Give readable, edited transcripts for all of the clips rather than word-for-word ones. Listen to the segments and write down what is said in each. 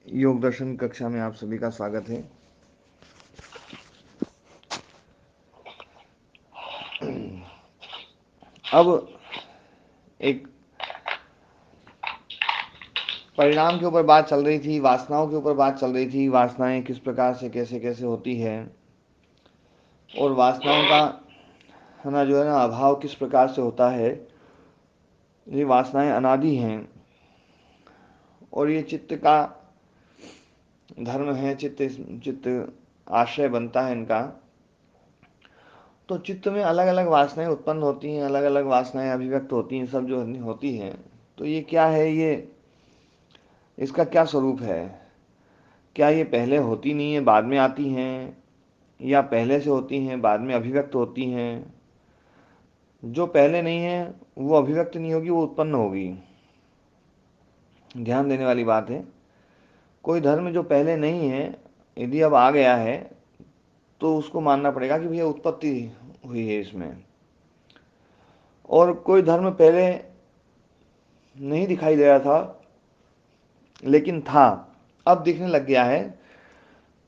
योग दर्शन कक्षा में आप सभी का स्वागत है। अब एक परिणाम के ऊपर बात चल रही थी, वासनाओं के ऊपर बात चल रही थी। वासनाएं किस प्रकार से कैसे कैसे होती है और वासनाओं का है ना जो है ना अभाव किस प्रकार से होता है। ये वासनाएं अनादि हैं और ये चित्त का धर्म है। चित्त आश्रय बनता है इनका। तो चित्त में अलग अलग वासनाएं उत्पन्न होती हैं, अलग अलग वासनाएं अभिव्यक्त होती हैं, सब जो होती हैं। तो ये क्या है, ये इसका क्या स्वरूप है? क्या ये पहले होती नहीं है बाद में आती हैं, या पहले से होती हैं बाद में अभिव्यक्त होती हैं? जो पहले नहीं है वो अभिव्यक्त नहीं होगी, वो उत्पन्न होगी। ध्यान देने वाली बात है। कोई धर्म जो पहले नहीं है, यदि अब आ गया है तो उसको मानना पड़ेगा कि भैया उत्पत्ति हुई है इसमें। और कोई धर्म पहले नहीं दिखाई दे रहा था लेकिन था, अब दिखने लग गया है,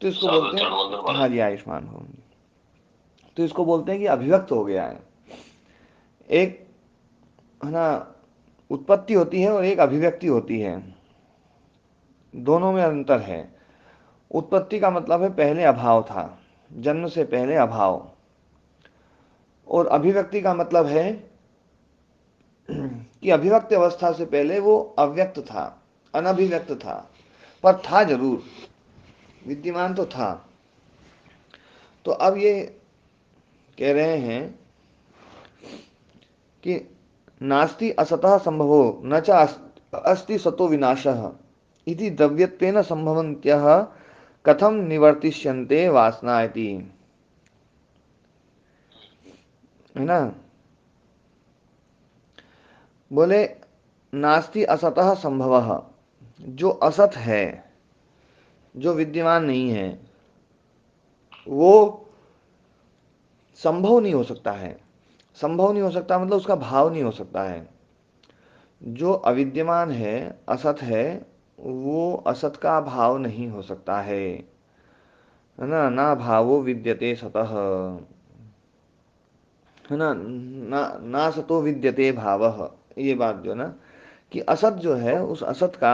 तो इसको बोलते हैं, हाँ जी आयुष्मान हो, तो इसको बोलते हैं कि अभिव्यक्त हो गया है। एक है ना उत्पत्ति होती है और एक अभिव्यक्ति होती है, दोनों में अंतर है। उत्पत्ति का मतलब है पहले अभाव था, जन्म से पहले अभाव। और अभिव्यक्ति का मतलब है कि अभिव्यक्त अवस्था से पहले वो अव्यक्त था, अनभिव्यक्त था, पर था जरूर, विद्यमान तो था। तो अब ये कह रहे हैं कि नास्ति असतः संभवो न च अस्ति सतो विनाशः इति द्रव्यत्वेन संभवन्त्यः कथम निवर्तिष्यन्ते वासना इति। है ना, बोले नास्ति असतः संभवः, जो असत है, जो विद्यमान नहीं है, वो संभव नहीं हो सकता है। संभव नहीं हो सकता मतलब उसका भाव नहीं हो सकता है। जो अविद्यमान है, असत है, वो असत का भाव नहीं हो सकता है ना। ना भावो विद्यते सतः, है ना, ना सतो विद्यते भावः। ये बात जो ना कि असत जो है, उस असत का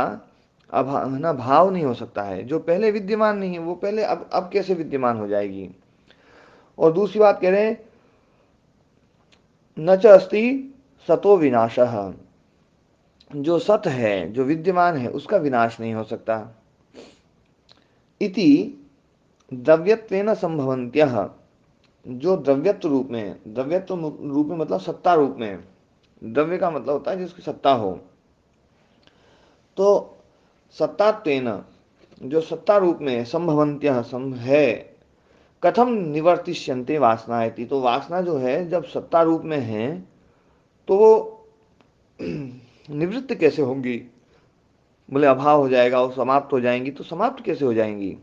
अभाव है ना, भाव नहीं हो सकता है। जो पहले विद्यमान नहीं है वो पहले अब कैसे विद्यमान हो जाएगी। और दूसरी बात कह रहे हैं न च अस्ति सतो विनाशः, जो सत है, जो विद्यमान है, उसका विनाश नहीं हो सकता। इति द्रव्यत्वेन संभवन्त्यः, जो द्रव्यत्व रूप में, द्रव्यत्व रूप में मतलब सत्ता रूप में, द्रव्य का मतलब होता है जिसकी सत्ता हो। तो सत्तात्वेन, जो सत्ता रूप में, संभवन्त्यः है, कथम निवर्तिष्यन्ते वासनाएति, तो वासना जो है जब सत्ता रूप में है तो वो निवृत्त कैसे होंगी? बोले अभाव हो जाएगा, वो समाप्त हो जाएंगी। तो समाप्त कैसे हो जाएंगी?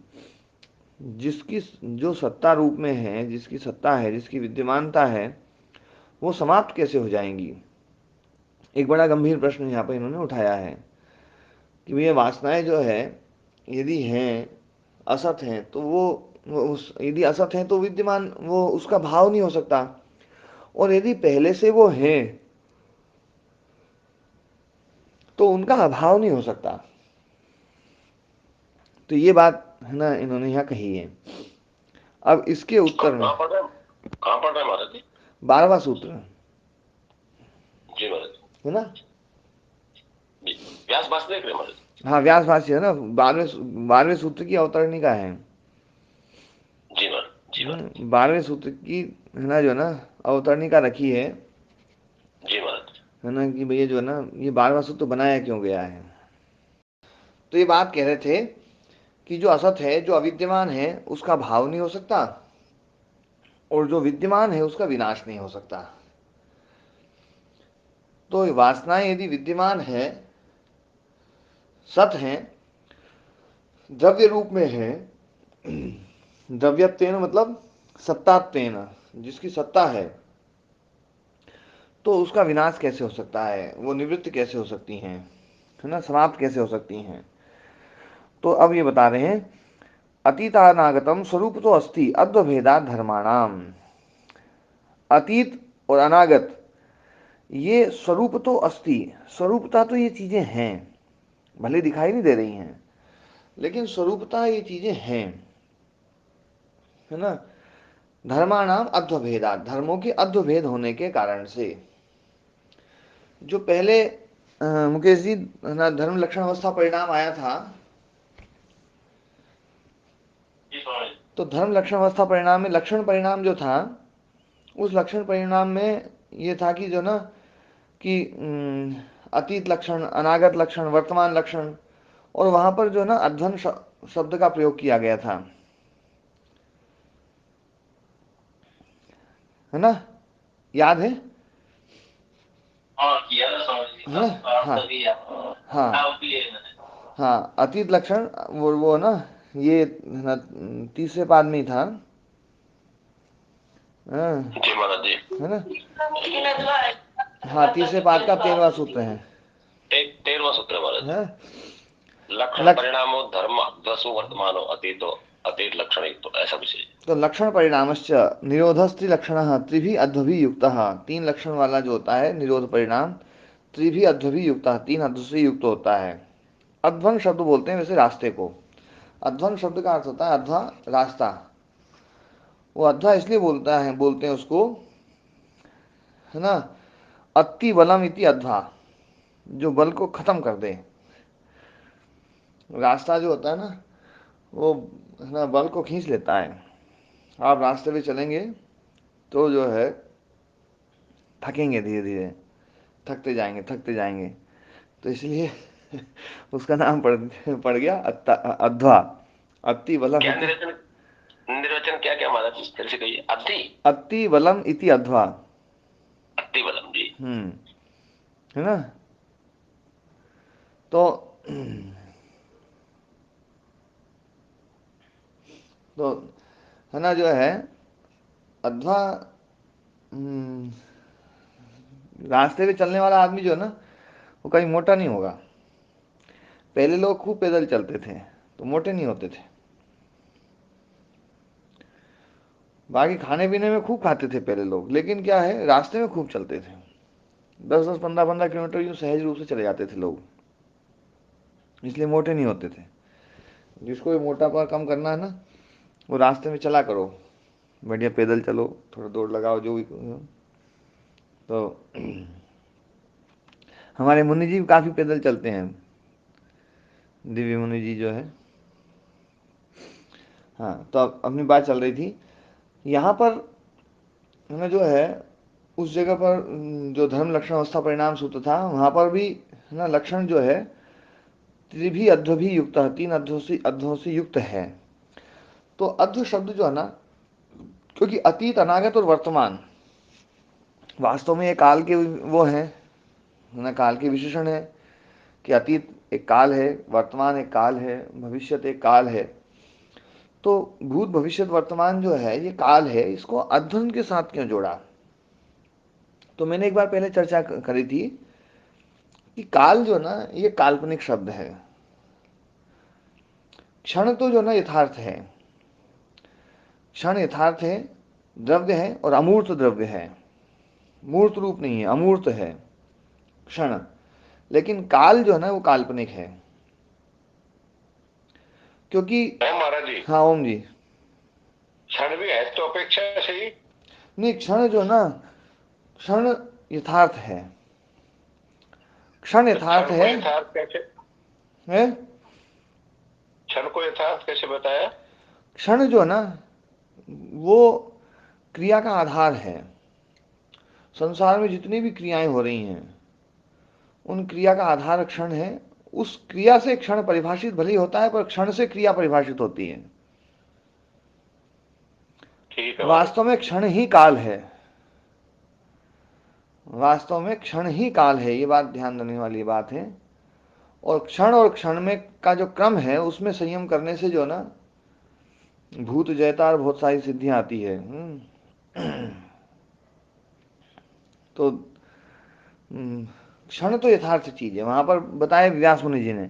जिसकी जो सत्ता रूप में है, जिसकी सत्ता है, जिसकी विद्यमानता है, वो समाप्त कैसे हो जाएंगी? एक बड़ा गंभीर प्रश्न यहाँ पर इन्होंने उठाया है कि भैया वासनाएं जो है यदि हैं, असत हैं, तो वो उस यदि असत हैं तो विद्यमान, वो उसका भाव नहीं हो सकता। और यदि पहले से वो हैं तो उनका अभाव नहीं हो सकता। तो ये बात है ना इन्होंने यहाँ कही है। अब इसके उत्तर में कहाँ पढ़ रहे हैं महाराज जी? 12वां सूत्र जी महाराज है ना। जी। व्यास भाष देख रहे हैं महाराज हाँ व्यास भाष्य है ना, 12वें सूत्र की अवतरणिका है। जी महाराज जी महाराज 12वें सूत्र की है ना जो ना अवतरणिका रखी जी महाराज है ना, कि भैया जो है ना ये 12वां सूत्र बनाया क्यों गया है। तो ये बात कह रहे थे कि जो असत है, जो अविद्यमान है, उसका भाव नहीं हो सकता, और जो विद्यमान है उसका विनाश नहीं हो सकता। तो वासनाएं यदि विद्यमान है, सत हैं, द्रव्य रूप में है, द्रव्यत्वेन मतलब सत्तात्वेन, जिसकी सत्ता है, तो उसका विनाश कैसे हो सकता है? वो निवृत्त कैसे हो सकती हैं, है ना, समाप्त कैसे हो सकती हैं? तो अब ये बता रहे हैं अतीतानागतम स्वरूप तो अस्ति अद्वभेदा धर्माणाम। अतीत और अनागत ये स्वरूप तो अस्ति, स्वरूपता तो ये चीजें हैं, भले दिखाई नहीं दे रही हैं लेकिन स्वरूपता ये चीजें हैं, है ना। धर्माणाम अद्वभेदा, धर्मों के अद्वभेद होने के कारण से। जो पहले मुकेश जी ना धर्म लक्षण अवस्था परिणाम आया था, तो धर्म लक्षण अवस्था परिणाम में लक्षण परिणाम जो था, उस लक्षण परिणाम में ये था कि जो ना कि अतीत लक्षण, अनागत लक्षण, वर्तमान लक्षण, और वहां पर जो ना अध्वन शब्द का प्रयोग किया गया था, है ना, याद है? है ना? हाँ हाँ हाँ, अतीत लक्षण वो ना ये ना तीसरे पाद में ही था, हाँ, जी महाराज जी। है ना। हाँ, तीसरे पाद का 13वां सूत्र है, 13वां सूत्र महाराज। है? लक्षण लक्ष परिणामो धर्म दसो वर्तमानो अतीतो अतीत लक्षण एक, तो ऐसा विषय। तो लक्षण परिणामश्च निरोधस्त्रि लक्षण त्रिभी अध्वभि युक्त, तीन लक्षण वाला जो होता है निरोध परिणाम, त्रिभी अध्वभि युक्त, तीन अध्व से युक्त होता है। अध्वन शब्द बोलते हैं वैसे रास्ते को, अध्वन शब्द का अर्थ होता है अध्वा, रास्ता। वो अध्वा इसलिए बोलते हैं उसको, है ना, अति बलम इति अध्वा, जो बल को खत्म कर दे। रास्ता जो होता है ना वो, है ना, बल को खींच लेता है। आप रास्ते पे चलेंगे तो जो है थकेंगे, धीरे धीरे थकते जाएंगे, तो इसलिए उसका नाम पड़ गया अध्वा, अति बलम क्या इति। निर्वचन क्या क्या महाराज, फिर से कहिए। अति बलम इति अध्वा, अति बलम जी। है ना। तो तो है ना, जो है अध्वा, रास्ते पे चलने वाला आदमी जो है ना वो कहीं मोटा नहीं होगा। पहले लोग खूब पैदल चलते थे तो मोटे नहीं होते थे, बाकी खाने पीने में खूब खाते थे पहले लोग, लेकिन क्या है रास्ते में खूब चलते थे, 10-10, 15-15 किलोमीटर यूं सहज रूप से चले जाते थे लोग, इसलिए मोटे नहीं होते थे। जिसको भी मोटापा कम करना है ना, वो रास्ते में चला करो, बढ़िया पैदल चलो, थोड़ा दौड़ लगाओ, जो भी। तो हमारे मुनि जी काफी पैदल चलते हैं, दिव्य मुनि जी जो है। हाँ, तो अब अपनी बात चल रही थी यहाँ पर, हमें जो है उस जगह पर जो धर्म लक्षण अवस्था परिणाम सूत्र था वहां पर भी, है ना, लक्षण जो है त्रिभी अध्वभि युक्त, तीन अध्वों से युक्त है। तो अध्व शब्द जो है ना, क्योंकि अतीत, अनागत और वर्तमान वास्तव में ये काल के वो है ना, काल के विशेषण है कि अतीत एक काल है, वर्तमान एक काल है, भविष्यत एक काल है। तो भूत भविष्यत वर्तमान जो है ये काल है, इसको अध्वन के साथ क्यों जोड़ा? तो मैंने एक बार पहले चर्चा करी थी कि काल जो ना ये काल्पनिक शब्द है, क्षण तो जो ना यथार्थ है, क्षण यथार्थ है, द्रव्य है और अमूर्त द्रव्य है, मूर्त रूप नहीं है, अमूर्त है क्षण। लेकिन काल जो है ना वो काल्पनिक है, क्योंकि ओम महाराज जी, हाँ ओम जी, क्षण भी है तो अपेक्षा सही। नहीं, क्षण जो ना, क्षण यथार्थ है, क्षण तो यथार्थ क्षण को है, यथार्थ कैसे, है? क्षण को यथार्थ कैसे बताया? क्षण जो है ना वो क्रिया का आधार है। संसार में जितनी भी क्रियाएं हो रही हैं उन क्रिया का आधार क्षण है। उस क्रिया से क्षण परिभाषित भले ही होता है, पर क्षण से क्रिया परिभाषित होती है। ठीक है महाराज। वास्तव में क्षण ही काल है, वास्तव में क्षण ही काल है, ये बात ध्यान देने वाली बात है। और क्षण में का जो क्रम है उसमें संयम करने से जो ना भूत जयता और बहुत सारी सिद्धियां आती है। तो क्षण तो यथार्थ चीज है। वहां पर बताया व्यास मुनि जी ने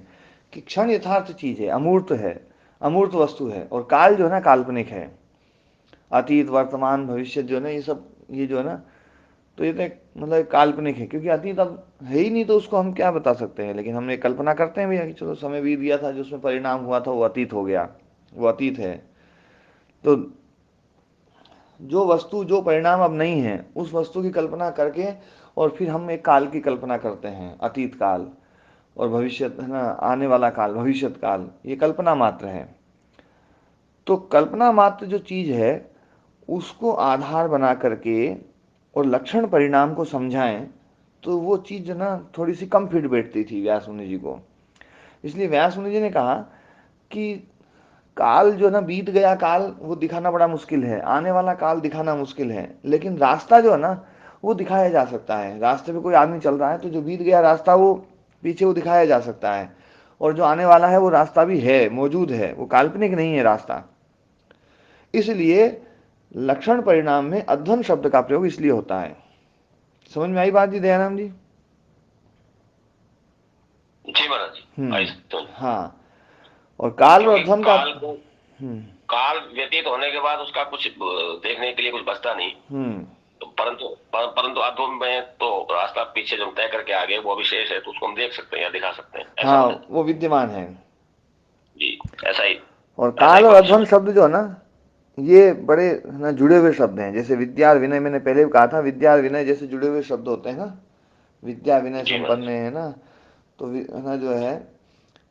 कि क्षण यथार्थ चीज है, अमूर्त है, अमूर्त वस्तु है, और काल जो है ना काल्पनिक है। अतीत वर्तमान भविष्य जो है ना, ये सब ये जो है ना, तो ये तो एक मतलब एक काल्पनिक है, क्योंकि अतीत अब है ही नहीं, तो उसको हम क्या बता सकते हैं। लेकिन हमने कल्पना करते हैं भैया कि चलो समय बीत गया था, जो उसमें परिणाम हुआ था वो अतीत हो गया, वो अतीत है। तो जो वस्तु जो परिणाम अब नहीं है, उस वस्तु की कल्पना करके और फिर हम एक काल की कल्पना करते हैं, अतीत काल और भविष्य है ना, आने वाला काल, भविष्यत काल, ये कल्पना मात्र है। तो कल्पना मात्र जो चीज है उसको आधार बना करके और लक्षण परिणाम को समझाएं, तो वो चीज ना थोड़ी सी कम फिट बैठती थी व्यास मुनि जी को। इसलिए व्यास मुनि जी ने कहा कि काल जो ना बीत गया काल वो दिखाना बड़ा मुश्किल है, आने वाला काल दिखाना मुश्किल है, लेकिन रास्ता जो है ना वो दिखाया जा सकता है। रास्ते पे कोई आदमी चल रहा है तो जो बीत गया रास्ता वो पीछे वो दिखाया जा सकता है, और जो आने वाला है वो रास्ता भी है, मौजूद है, वो काल्पनिक नहीं है रास्ता। इसलिए लक्षण परिणाम में अध्वन शब्द का प्रयोग इसलिए होता है। समझ में आई बात जी दयाराम जी? जी महाराज जी, आई समझ। हाँ, और काल और क्योंकि अध्वन का। काल को, हम्म। काल व्यतीत होने के बाद उसका कुछ देखने के लिए कुछ बचता नहीं। हम्म। तो परंतु अधूम में तो रास्ता पीछे जो हम तय करके आगे वो भी शेष है, तो उसको हम देख सकते हैं या दिखा सकते हैं, ऐसा हाँ, महाराज वो विद्यमान है। जी। ऐसा ही, और ऐसा ही काल और भविष्य अध्वन में। शब्द जो है ना, ये बड़े ना जुड़े हुए शब्द हैं। जैसे विद्या और विनय, मैंने पहले भी कहा था, विद्या और विनय जैसे जुड़े हुए शब्द होते हैं ना, विद्या विनय जी महाराज। संपन्न है ना, तो है ना जो है,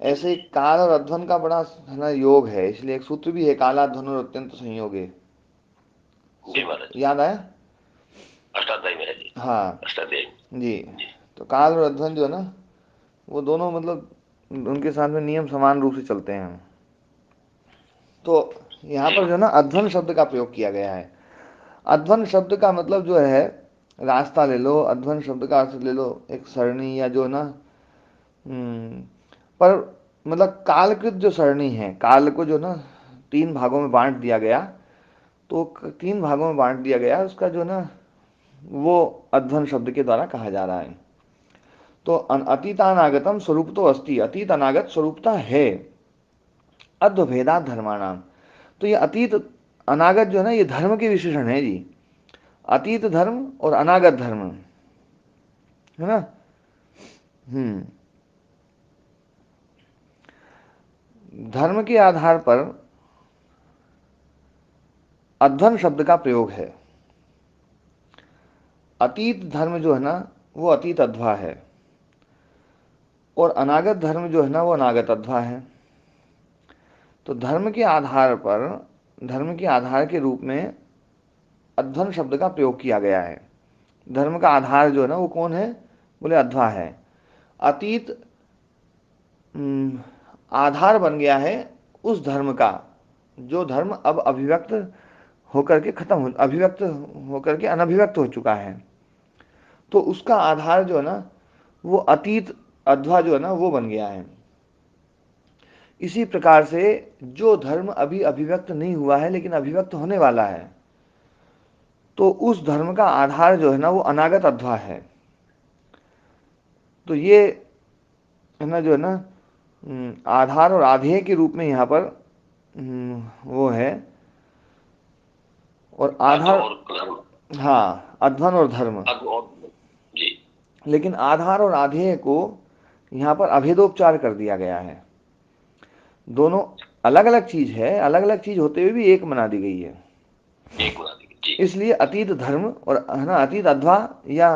ऐसे ही काल और अध्वन का बड़ा है ना योग है। इसलिए एक सूत्र भी है, कालाध्वन और अत्यंत संयोगे, जी महाराज। याद आया? अष्टाध्यायी में है जी। हाँ अष्टाध्यायी। जी। जी तो काल और अध्वन जो है ना, वो दोनों मतलब उनके साथ में नियम समान रूप से चलते हैं। तो यहाँ जी पर जो है ना अध्वन शब्द का प्रयोग किया गया है। अध्वन शब्द का मतलब जो है, रास्ता ले लो, अध्वन शब्द का अर्थ ले लो एक सरणी, या जो है ना पर मतलब कालकृत जो सरणी है, काल को जो ना तीन भागों में बांट दिया गया, तो तीन भागों में बांट दिया गया, उसका जो ना वो अध्वन शब्द के द्वारा कहा जा रहा है। तो अतीतानागतम स्वरूप तो अस्ति, अतीत अनागत स्वरूपता है, अद्वभेदा धर्माणाम। तो ये अतीत अनागत जो है ना, ये धर्म के विशेषण है जी। अतीत धर्म और अनागत धर्म, है ना। हम्म। धर्म के आधार पर अध्वन शब्द का प्रयोग है। अतीत धर्म जो है ना वो अतीत अध्वा है, और अनागत धर्म जो है ना वो अनागत अध्वा है। तो धर्म के आधार पर, धर्म के आधार के रूप में अध्वन शब्द का प्रयोग किया गया है। धर्म का आधार जो है ना वो कौन है? बोले अध्वा है। अतीत आधार बन गया है उस धर्म का, जो धर्म अब अभिव्यक्त होकर के खत्म हो, अभिव्यक्त होकर के अनभिव्यक्त हो चुका है। तो उसका आधार जो है ना वो अतीत अध्वा जो है ना वो बन गया है। इसी प्रकार से जो धर्म अभी अभिव्यक्त नहीं हुआ है लेकिन अभिव्यक्त होने वाला है, तो उस धर्म का आधार जो है ना वो अनागत अध्वा है। तो ये है ना जो है ना आधार और आधेय के रूप में यहाँ पर वो है। और अध आधार, और धर्म। हाँ, अध्वन और धर्म। अध और जी। लेकिन आधार और आधेय को यहाँ पर अभेदोपचार कर दिया गया है। दोनों अलग अलग चीज है, अलग अलग चीज होते हुए भी एक बना दी गई है। एक बना दी जी। इसलिए अतीत धर्म और है ना अतीत अध्वा, या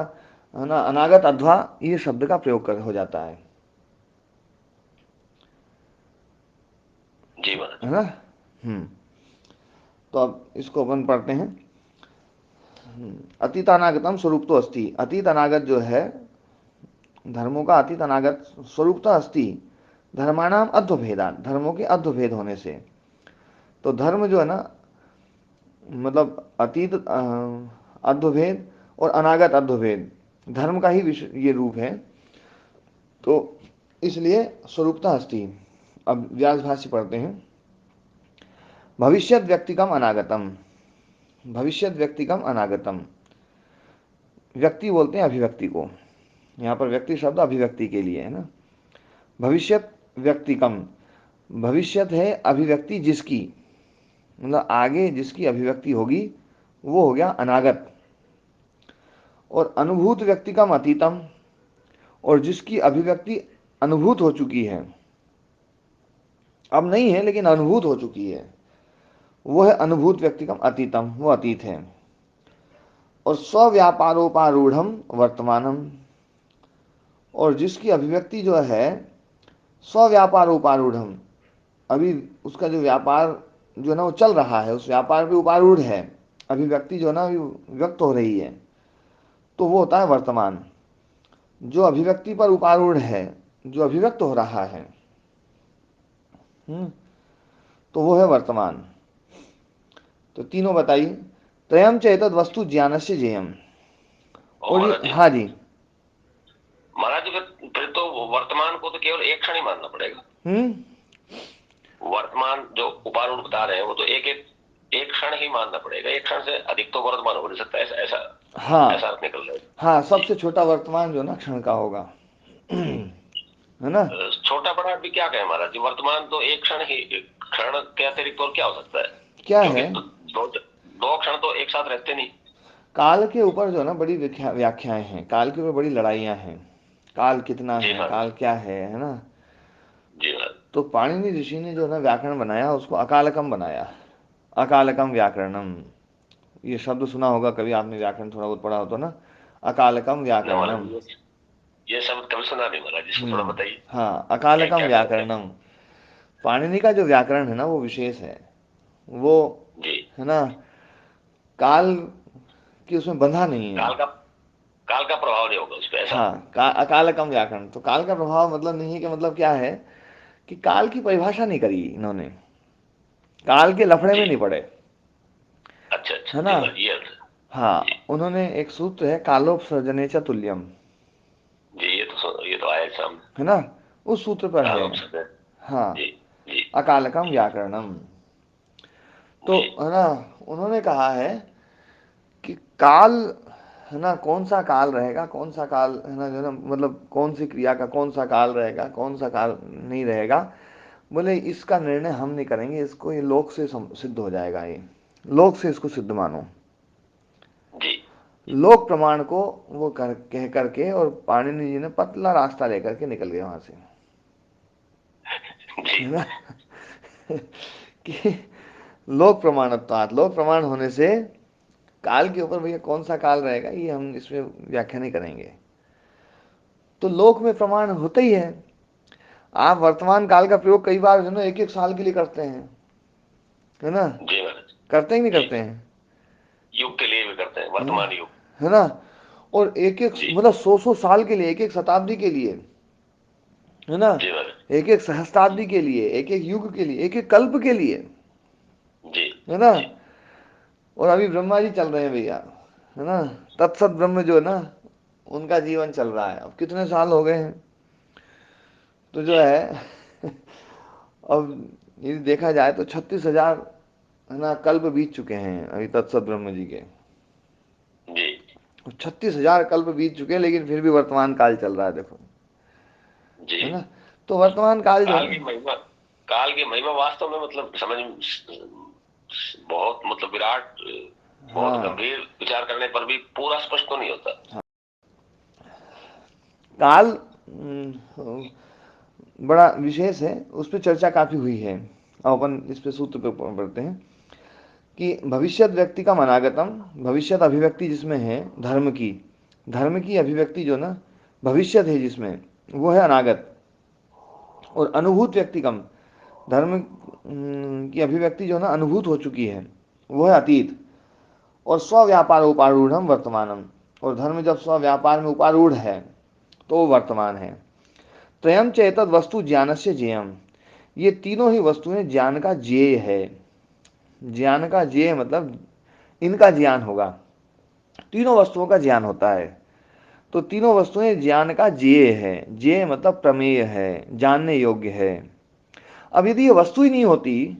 है ना अनागत अध्वा, ये शब्द का प्रयोग कर हो जाता जी महाराज। है ना। हम्म। तो अब इसको अपन पढ़ते हैं। अतीत अनागतम स्वरूप तो अस्ति, अतीत अनागत जो है धर्मों का अतीत अनागत स्वरूप तो अस्ति, धर्माणाम अध्वभेदा, धर्मों के अध्वभेद होने से। तो धर्म जो है ना मतलब अतीत अध्वभेद और अनागत अध्वभेद, धर्म का ही ये रूप है। तो इसलिए स्वरूपता अस्ति। अब व्यास भाष्य पढ़ते हैं। भविष्यत व्यक्तिकम अनागतम, भविष्यत व्यक्तिकम अनागतम, व्यक्ति बोलते हैं अभिव्यक्ति को, यहाँ पर व्यक्ति शब्द अभिव्यक्ति के लिए है ना। भविष्यत व्यक्तिकम, भविष्यत है अभिव्यक्ति जिसकी, मतलब आगे जिसकी अभिव्यक्ति होगी वो हो गया अनागत। और अनुभूत व्यक्तिकम अतीतम, और जिसकी अभिव्यक्ति अनुभूत हो चुकी है, अब नहीं है लेकिन अनुभूत हो चुकी है, वो है अनुभूत व्यक्तिकम अतीतम, वो अतीत है। और स्वव्यापारोपारूढ़ वर्तमानम, और जिसकी अभिव्यक्ति जो है स्वव्यापारोपारूढ़, अभी उसका जो व्यापार जो है ना वो चल रहा है, उस व्यापार पे उपारूढ़ है, अभिव्यक्ति जो है ना अभी व्यक्त हो रही है, तो वो होता है वर्तमान। जो अभिव्यक्ति पर उपारूढ़ है, जो अभिव्यक्त हो रहा है, तो वो है वर्तमान। तो तीनों बताइए। त्रयम चेतद वस्तु ज्ञानस्य जेयम। और और महाराज ये, जी, हाँ जी। महाराज जी, फिर तो वर्तमान को तो केवल एक क्षण ही मानना पड़ेगा। हम्म। वर्तमान जो उपारूढ़ बता रहे हैं वो तो एक एक एक क्षण ही मानना पड़ेगा, एक क्षण से अधिक तो वर्तमान हो नहीं सकता, ऐसा ऐसा ऐसा हाँ अर्थ निकल रहा है। हाँ, जी। सबसे छोटा वर्तमान जो ना क्षण का होगा, है ना। छोटा बड़ा भी क्या कहें महाराज जी, वर्तमान तो एक क्षण ही, क्षण के अतिरिक्त और क्या हो सकता है? क्या क्योंकि है, दो दो क्षण तो एक साथ रहते नहीं। काल के ऊपर जो है ना बड़ी व्याख्याएं हैं, काल के ऊपर बड़ी लड़ाइयां हैं। काल कितना जी है, हाँ। काल क्या है ना। जी हाँ। तो पाणिनि ऋषि ने जो है ना व्याकरण बनाया, उसको अकालकम बनाया। अकालकम व्याकरणम, ये शब्द सुना होगा कभी आपने, व्याकरण थोड़ा बहुत पढ़ा हो तो ना। अकालकम ना महाराज व्याकरणम। जी, ये शब्द कभी सुना नहीं महाराज, इसको थोड़ा बताइए। हाँ, क्या अकालकम क्या कहते हैं? व्याकरणम। पाणिनि का जो व्याकरण है ना वो विशेष है। वो, जी। है ना, काल की उसमें बंधा नहीं है। काल का काल का प्रभाव नहीं होगा उस पर, ऐसा? हाँ, अकालकम व्याकरण, तो काल का प्रभाव मतलब नहीं है कि, मतलब क्या है कि काल की परिभाषा नहीं करी इन्होंने, काल के लफड़े जी। में नहीं पड़े, अच्छा अच्छा, है ना। जी महाराज, ये अर्थ है। जी। हाँ, उन्होंने एक सूत्र है कालोपसर्जने च तुल्यम, जी, ये तो आया सामने। है ना, उस सूत्र पर है। काल उपसर्ग है। हाँ, जी। जी। अकालकम व्याकरणम। तो, जी। है ना, उन्होंने कहा है कि काल, है ना, कौन सा काल रहेगा, कौन सा काल, है ना, जो है ना, मतलब कौन सी क्रिया का कौन सा काल रहेगा, कौन सा काल नहीं रहेगा, बोले इसका निर्णय हम नहीं करेंगे, इसको ये लोक से सिद्ध हो जाएगा, ये लोक से इसको सिद्ध मानो। जी। लोक प्रमाण को वो कह करके, और पाणिनि जी ने पतला रास्ता लेकर के निकल गए वहां से, जी। है ना। कि लोक प्रमाणत्वात्, लोक प्रमाण होने से काल के ऊपर भैया कौन सा काल रहेगा ये हम इसमें व्याख्या नहीं करेंगे। तो लोक में प्रमाण होता ही है। आप वर्तमान काल का प्रयोग कई बार जो है ना एक एक साल के लिए करते हैं, है ना, जी महाराज। करते ही नहीं जी, करते हैं, युग के लिए भी करते हैं, है ना, वर्तमान युग। है ना। और एक एक जी। मतलब 100 100 साल के लिए, एक एक शताब्दी के लिए, है ना, जी महाराज। एक एक सहस्त्राब्दी के लिए, एक एक युग के लिए, एक एक कल्प के लिए, जी। है ना। जी। और अभी ब्रह्मा जी चल रहे हैं भैया, है ना, तत्सत ब्रह्म जो है ना, उनका जीवन चल रहा है, अब कितने साल हो गए हैं, तो जो जी। है अब यदि देखा जाए तो 36,000, है ना, कल्प बीत चुके हैं अभी तत्सत ब्रह्म जी के। जी। 36,000 कल्प बीत चुके हैं, लेकिन फिर भी वर्तमान काल चल रहा है, देखो, जी। है ना। तो वर्तमान काल जो है काल ना, की महिमा, काल की महिमा वास्तव में मतलब समझ बहुत मतलब विराट, बहुत हाँ, गंभीर विचार करने पर भी पूरा स्पष्ट तो नहीं होता। काल बड़ा विशेष है, उस पर चर्चा काफी हुई है। अब अपन इस पे सूत्र पे पढ़ते हैं कि भविष्यत व्यक्ति का अनागतम, भविष्यत अभिव्यक्ति जिसमें है धर्म की, धर्म की अभिव्यक्ति जो ना भविष्यत है जिसमें, वो है अनागत। और अनुभूत व्यक्तिकम, धर्म की अभिव्यक्ति जो ना अनुभूत हो चुकी है, वो है अतीत। और स्वव्यापार उपारूढ़ वर्तमानम, और धर्म जब स्वव्यापार में उपारूढ़ है तो वो वर्तमान है। त्रयम चेतद वस्तु ज्ञान से जेयम, ये तीनों ही वस्तुएं ज्ञान का जेय है। ज्ञान का जेय मतलब इनका ज्ञान होगा, तीनों वस्तुओं का ज्ञान होता है। तो तीनों वस्तुएं ज्ञान का जेय है, जेय मतलब प्रमेय है, जानने योग्य है। अब यदि ये वस्तु ही नहीं होती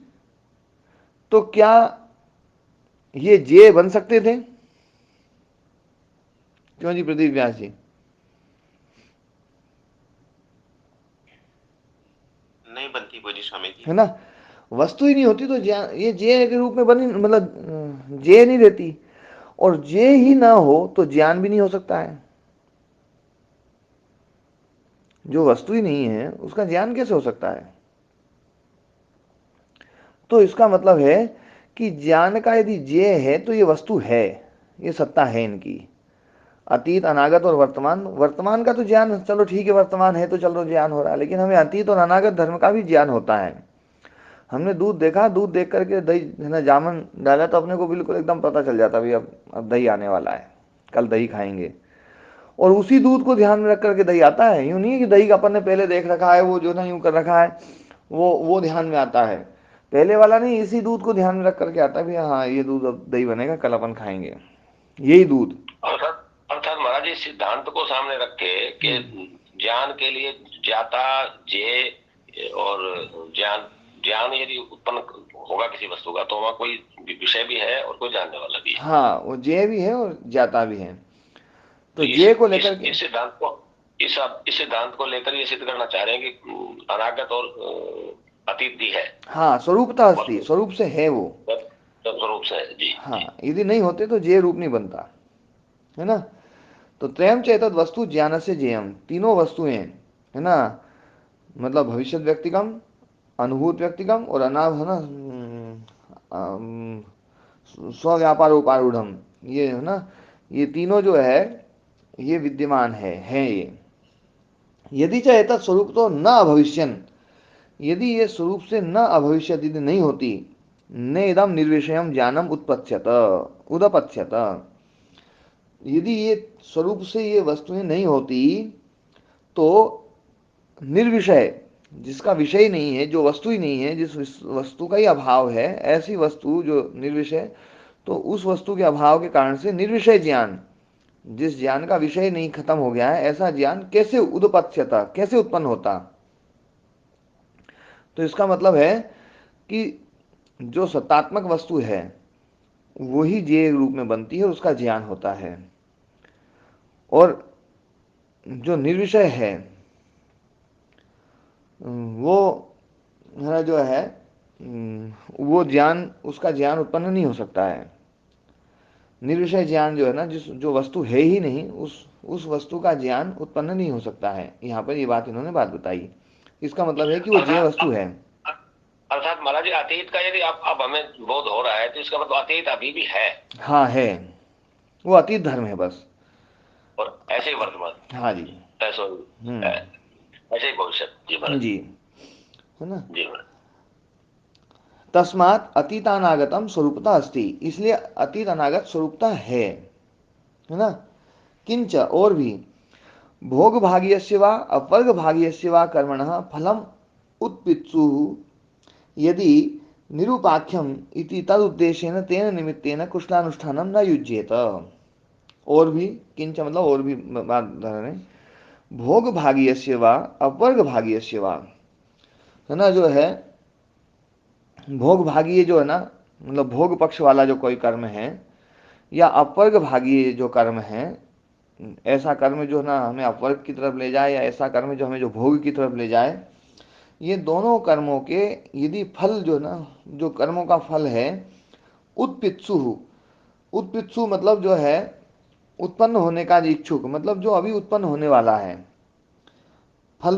तो क्या ये जेय बन सकते थे? क्यों जी प्रदीप व्यास जी? कोई दिशा में है ना। वस्तु ही नहीं होती तो ज्ञान, ये ज्ञेय के रूप में बनी, मतलब ज्ञेय नहीं रहती। और ज्ञेय ही ना हो तो ज्ञान भी नहीं हो सकता है। जो वस्तु ही नहीं है उसका ज्ञान कैसे हो सकता है। तो इसका मतलब है कि ज्ञान का यदि ज्ञेय है तो ये वस्तु है, ये सत्ता है इनकी। अतीत, अनागत और वर्तमान, वर्तमान का तो ज्ञान चलो ठीक है, वर्तमान है तो चलो ज्ञान हो रहा है, लेकिन हमें अतीत और अनागत धर्म का भी ज्ञान होता है। हमने दूध देखा, दूध देख करके दही है ना, जामन डाला तो अपने को बिल्कुल एकदम पता चल जाता भाई अब दही आने वाला है, कल दही खाएंगे। और उसी दूध को ध्यान में रख करके दही आता है। यूं नहीं है कि दही का अपन ने पहले देख रखा है, वो जो ना यूं कर रखा है, वो ध्यान में आता है। पहले वाला नहीं, इसी दूध को ध्यान में रख करके आता है भी हाँ ये दूध अब दही बनेगा, कल अपन खाएंगे यही दूध। अर्थात अर्थात महाराज जी, सिद्धांत को सामने रख के ज्ञान के लिए ज्ञाता, ज्ञेय और ज्ञान, ज्ञान यदि उत्पन्न होगा किसी वस्तु का तो वहाँ कोई विषय भी है और कोई जानने वाला भी है। हाँ, वो ज्ञेय भी है और ज्ञाता भी है। तो तो ज्ञेय को लेकर के इस सिद्धांत को इस सिद्धांत को लेकर ये सिद्ध करना चाह रहे हैं कि अनागत और अतीत भी है। हाँ, स्वरूपता अस्ति, स्वरूप से है वो। स्वरूप से है जी। हाँ, यदि नहीं होते तो ज्ञेय रूप नहीं बनता, है ना। तो त्रयम चेतद वस्तु ज्ञान से ज्ञेयम, तीनों वस्तुएं है ना, मतलब भविष्य व्यक्तिगम, अनुभूत व्यक्तिगम और अनाभ है ना, स्वव्यापार उपारूढ़, ये है ना, ये तीनों जो है ये विद्यमान है ये। यदि चाहे तत् स्वरूप तो न अभविष्यन, यदि ये स्वरूप से न अभविष्य यदि नहीं होती, न इदम निर्विषयम ज्ञानम उत्पत्स्यत उदपत्स्यत, यदि ये स्वरूप से ये वस्तुएं नहीं होती तो निर्विषय, जिसका विषय ही नहीं है, जो वस्तु ही नहीं है, जिस वस्तु का ही अभाव है, ऐसी वस्तु जो निर्विषय, तो उस वस्तु के अभाव के कारण से निर्विषय ज्ञान, जिस ज्ञान का विषय नहीं खत्म हो गया है, ऐसा ज्ञान कैसे उदपत्स्यता, कैसे उत्पन्न होता। तो इसका मतलब है कि जो सत्तात्मक वस्तु है वही ज्ञेय रूप में बनती है, उसका ज्ञान होता है। और जो निर्विषय है वो है ना, जो है वो ज्ञान, उसका ज्ञान उत्पन्न नहीं हो सकता है। निर्विषय ज्ञान जो है ना, जिस जो वस्तु है ही नहीं, उस वस्तु का ज्ञान उत्पन्न नहीं हो सकता है। यहाँ पर ये बात इन्होंने बात बताई। इसका मतलब है कि वो ज्ञेय वस्तु है। अर्थात महाराज जी, अतीत का यदि अब हमें बोध हो रहा है तो इसका मतलब अतीत अभी भी है। हाँ है, वो अतीत धर्म है बस। और ऐसे ही वर्तमान, हाँ जी। ऐसे ही भविष्य। जी महाराज जी, है ना। जी महाराज। तस्मात् अतीतानागतम स्वरूपता अस्ति, इसलिए अतीत अनागत स्वरूपता है ना। किंच, और भी, भोग भाग्यस्य वा अपवर्ग भाग्यस्य वा कर्मणः फलम उत्पित्सु यदि निरूपाख्यम इति तदुद्देश्येन तेन निमित्तेन कुशलानुष्ठानम न युज्येत। और भी, किंच मतलब और भी बात धरने, भोग भाग्यस्य वा अपवर्ग भाग्यस्य वा, है ना, जो है भोग भागीय जो है ना, मतलब भोग पक्ष वाला जो कोई कर्म है, या अपवर्ग भागीय जो कर्म है, ऐसा कर्म जो ना हमें अपवर्ग की तरफ ले जाए, या ऐसा कर्म जो हमें जो भोग की तरफ ले जाए, ये दोनों कर्मों के यदि फल जो ना, जो कर्मों का फल है, उत्पित्सु, उत्पित्सु मतलब जो है उत्पन्न होने का इच्छुक, मतलब जो अभी उत्पन्न होने वाला है, फल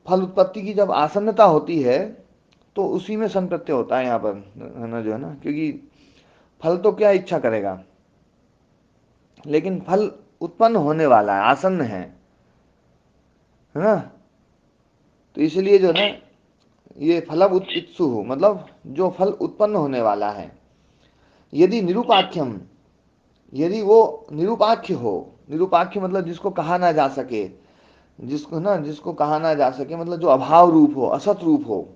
फल उत्पत्ति की जब आसन्नता होती है तो उसी में संप्रत्यय होता है यहाँ पर, है ना, जो है ना, क्योंकि फल तो क्या इच्छा करेगा, लेकिन फल उत्पन्न होने वाला है, आसन्न है ना। तो इसलिए जो है ना, ये फलम उत्पित्सु हो, मतलब जो फल उत्पन्न होने वाला है, यदि निरूपाख्यम, यदि वो निरूपाख्य हो, निरूपाख्य मतलब जिसको कहा ना जा सके, जिसको ना, जिसको कहा ना जा सके, मतलब जो अभाव रूप हो, असत रूप हो,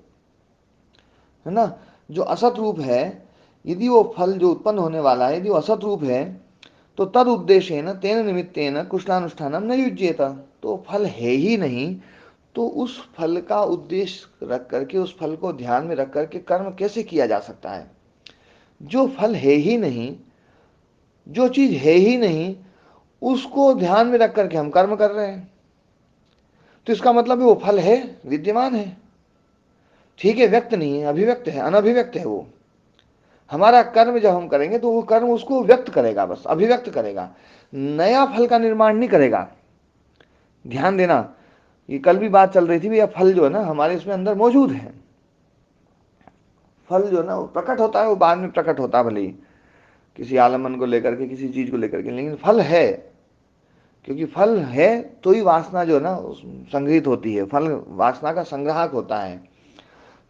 है ना, जो असत रूप है, यदि वो फल जो उत्पन्न होने वाला है यदि वो असत रूप है, तो तद उद्देश्य न तेन निमित्तेन कुशलानुष्ठानम न युज्येता, तो फल है ही नहीं, तो उस फल का उद्देश्य रख करके, उस फल को ध्यान में रख करके कर्म कैसे किया जा सकता है। जो फल है ही नहीं, जो चीज है ही नहीं, उसको ध्यान में रख करके हम कर्म कर रहे हैं, तो इसका मतलब है वो फल है, विद्यमान है। ठीक है, व्यक्त नहीं है, अभिव्यक्त है, अनभिव्यक्त है वो। हमारा कर्म जब हम करेंगे तो वो कर्म उसको व्यक्त करेगा, बस अभिव्यक्त करेगा, नया फल का निर्माण नहीं करेगा। ध्यान देना, ये कल भी बात चल रही थी, भैया फल जो है ना हमारे इसमें अंदर मौजूद है। फल जो है ना वो प्रकट होता है, वो बाद में प्रकट होता है, भले ही किसी आलमन को लेकर के, किसी चीज को लेकर के, लेकिन फल है। क्योंकि फल है तो ही वासना जो है ना संग्रहित होती है, फल वासना का संग्राहक होता है।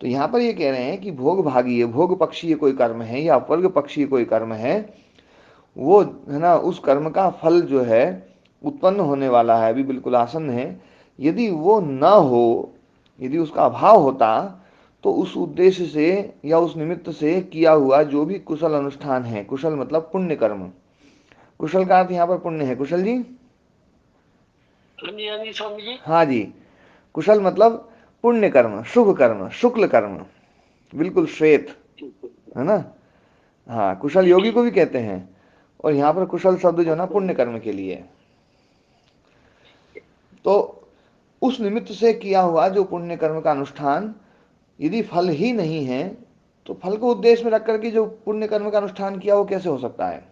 तो यहाँ पर ये कह रहे हैं कि भोग भागी है, भोग पक्षीय कोई कर्म है या अपवर्ग पक्षीय कोई कर्म है, वो है ना उस कर्म का फल जो है उत्पन्न होने वाला है, अभी बिल्कुल आसन्न है। यदि वो न हो, यदि उसका अभाव होता, तो उस उद्देश्य से या उस निमित्त से किया हुआ जो भी कुशल अनुष्ठान है, कुशल मतलब पुण्य कर्म, कुशल का अर्थ यहाँ पर पुण्य है। कुशल जी? हाँ जी स्वामी जी। हाँ जी, कुशल मतलब पुण्य कर्म, शुभ कर्म, शुक्ल कर्म, बिल्कुल श्वेत, है ना। हाँ, कुशल योगी को भी कहते हैं, और यहाँ पर कुशल शब्द जो है ना पुण्य कर्म के लिए। तो उस निमित्त से किया हुआ जो पुण्य कर्म का अनुष्ठान, यदि फल ही नहीं है, तो फल को उद्देश्य में रख करके जो पुण्य कर्म का अनुष्ठान किया वो कैसे हो सकता है?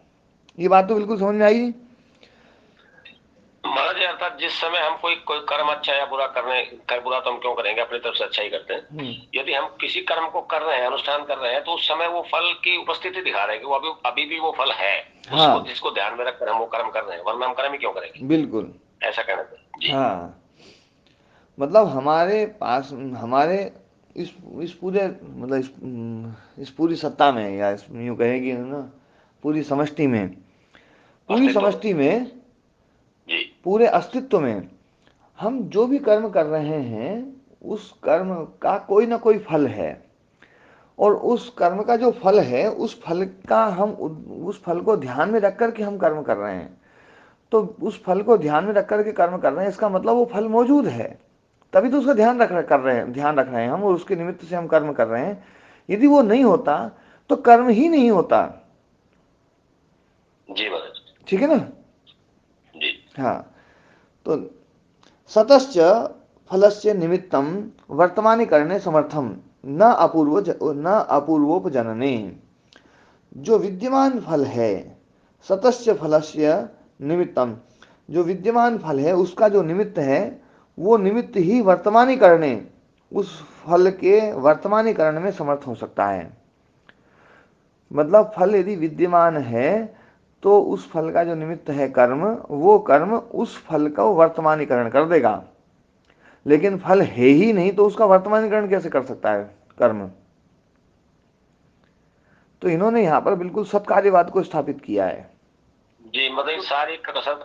ये बात तो बिल्कुल समझ में आई। महाराज जी, अर्थात जिस समय हम कोई कोई कर्म अच्छा या बुरा करने कर, बुरा तो हम क्यों करेंगे, अपनी तरफ से अच्छा ही करते हैं। यदि हम किसी कर्म को कर रहे हैं, अनुष्ठान कर रहे हैं, तो उस समय वो फल की उपस्थिति दिखा रहे हैं कि वो अभी अभी भी वो फल है, उसको हाँ, जिसको ध्यान में रखकर हम वो कर्म कर रहे हैं, वरना हम कर्म ही क्यों करेंगे। बिल्कुल। ऐसा कहना था जी। हाँ, मतलब हमारे पास, हमारे इस इस पूरे मतलब इस पूरी सत्ता में, या यूँ कहेगी ना पूरी समष्टि में, पूरी अस्तित्व समष्टि में, जी। पूरे अस्तित्व में, हम जो भी कर्म कर रहे हैं उस कर्म का कोई ना कोई फल है, और उस कर्म का जो फल है उस फल का हम उस फल को ध्यान में रख कर के हम कर्म कर रहे हैं। तो उस फल को ध्यान में रख कर के कर्म कर रहे हैं, इसका मतलब वो फल मौजूद है, तभी तो उसका ध्यान कर रहे हैं, ध्यान रख रहे हैं हम, और उसके निमित्त से हम कर्म कर रहे हैं। यदि वो नहीं होता तो कर्म ही नहीं होता। जी महाराज। ठीक है ना। जी। हाँ, तो सतश्च फलस्य निमित्तम वर्तमानी करने समर्थम न अपूर्वोपजनने। जो विद्यमान फल है, सतस्य फलस्य निमित्तम, जो विद्यमान फल है उसका जो निमित्त है, वो निमित्त ही वर्तमानीकरणे, उस फल के वर्तमानीकरण में समर्थ हो सकता है। मतलब फल यदि विद्यमान है तो उस फल का जो निमित्त है कर्म, वो कर्म उस फल का वर्तमानीकरण कर देगा। लेकिन फल है ही नहीं तो उसका वर्तमानीकरण कैसे कर सकता है कर्म? तो इन्होंने यहाँ पर बिल्कुल सत्कार्यवाद को स्थापित किया है। जी, मतलब सारी कसरत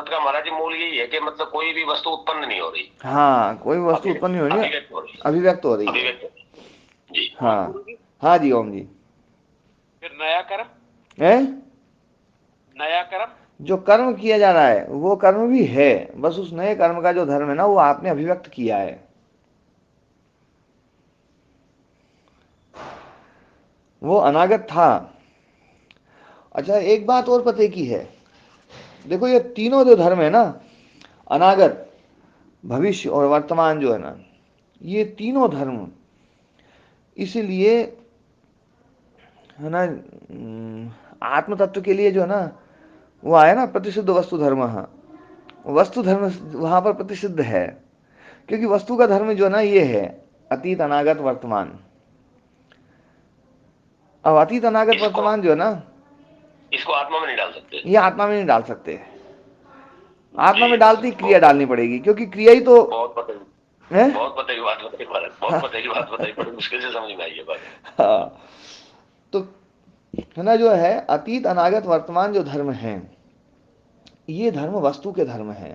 का महाराज जी मूल यही है कि मतलब कोई भी वस्तु उत्पन्न नहीं हो रही। हाँ, कोई वस्तु उत्पन्न नहीं हो रही है, अभिव्यक्त हो रही है। अभिव्यक्त हो रही है। अभिव्यक्त हो रही है। जी। हाँ, हाँ जी, ओम जी। फिर नया कर्म, है, नया कर्म जो कर्म किया जा रहा है वो कर्म भी है, बस उस नए कर्म का जो धर्म है ना वो आपने अभिव्यक्त किया है, वो अनागत था। अच्छा, एक बात और पते की है, देखो ये तीनों जो धर्म है ना, अनागत, भविष्य और वर्तमान जो है ना, ये तीनों धर्म इसीलिए है ना आत्म तत्व के लिए जो है ना वो आया ना प्रतिसिद्ध वस्तु धर्म। वस्तु धर्म वहां पर प्रतिसिद्ध है, क्योंकि वस्तु का धर्म जो है ना ये है अतीत अनागत वर्तमान। अब अतीत अनागत इसको वर्तमान जो है ना, इसको आत्मा में नहीं डाल सकते। ये आत्मा में नहीं डाल सकते। आत्मा जी में डालती क्रिया डालनी पड़ेगी, क्योंकि क्रिया ही तो बहुत पते है। बहुत पते की बात बताई महाराज, बहुत पते की बात बताई, बड़ी मुश्किल से समझ में आई ये बात। हाँ, तो है ना जो है अतीत अनागत वर्तमान जो धर्म है, ये धर्म वस्तु के धर्म है,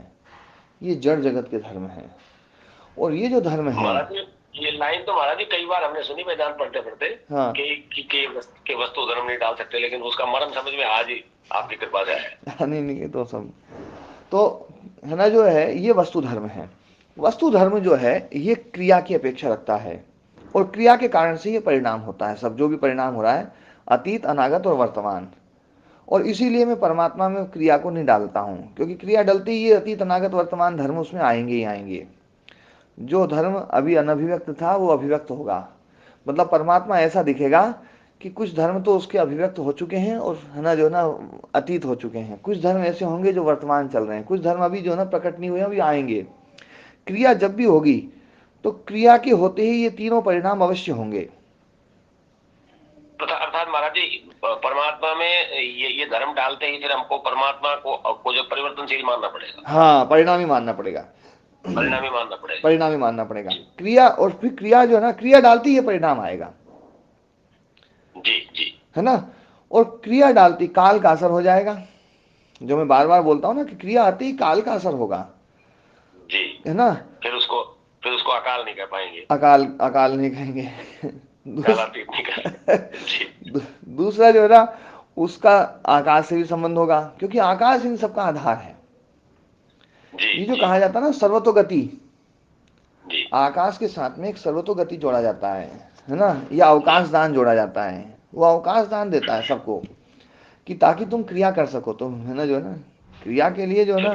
ये जड़ जगत के धर्म है। और ये जो धर्म है, महाराज जी, ये लाइन तो महाराज जी कई बार हमने सुनी वेदांत पढ़ते पढ़ते हाँ, कि वस्तु धर्म नहीं डाल सकते, लेकिन उसका मर्म समझ में आज ही आपकी कृपा से आया। नहीं नहीं, तो सब तो है ना जो है ये वस्तु धर्म है। वस्तु धर्म जो है ये क्रिया की अपेक्षा रखता है, और क्रिया के कारण से ये परिणाम होता है, सब जो भी परिणाम हो रहा है अतीत अनागत और वर्तमान। और इसीलिए मैं परमात्मा में क्रिया को नहीं डालता हूं, क्योंकि क्रिया डलती ही अतीत अनागत वर्तमान धर्म उसमें आएंगे ही आएंगे। जो धर्म अभी अनभिव्यक्त था वो अभिव्यक्त होगा, मतलब परमात्मा ऐसा दिखेगा कि कुछ धर्म तो उसके अभिव्यक्त हो चुके हैं और है ना जो ना अतीत हो चुके हैं, कुछ धर्म ऐसे होंगे जो वर्तमान चल रहे हैं, कुछ धर्म अभी जो ना प्रकट नहीं हुए अभी आएंगे। क्रिया जब भी होगी तो क्रिया के होते ही ये तीनों परिणाम अवश्य होंगे। अर्थात महाराज जी परमात्मा में ये धर्म डालते ही फिर हमको परमात्मा को जो परिवर्तनशील मानना पड़ेगा। हाँ, परिणामी मानना पड़ेगा। परिणामी मानना पड़ेगा। परिणामी मानना पड़ेगा। क्रिया, और फिर क्रिया जो है ना, क्रिया डालती है परिणाम आएगा। जी जी। है ना। और क्रिया डालती काल का असर हो जाएगा, जो मैं बार बार बोलता हूं ना कि क्रिया आती ही काल का असर होगा। जी। है ना। फिर उसको अकाल नहीं कर पाएंगे। अकाल, अकाल नहीं कहेंगे। कालातीत नहीं कर। जी। दूसरा जो है ना, उसका आकाश से भी संबंध होगा, क्योंकि आकाश इन सबका आधार है। जी ये जो जी कहा जाता है ना सर्वतोगति, जी। आकाश के साथ में एक सर्वतोगति जोड़ा जाता है ना, या अवकाश दान जोड़ा जाता है। वो अवकाश दान देता है सबको कि ताकि तुम क्रिया कर सको, तुम है ना जो है ना क्रिया के लिए जो है ना।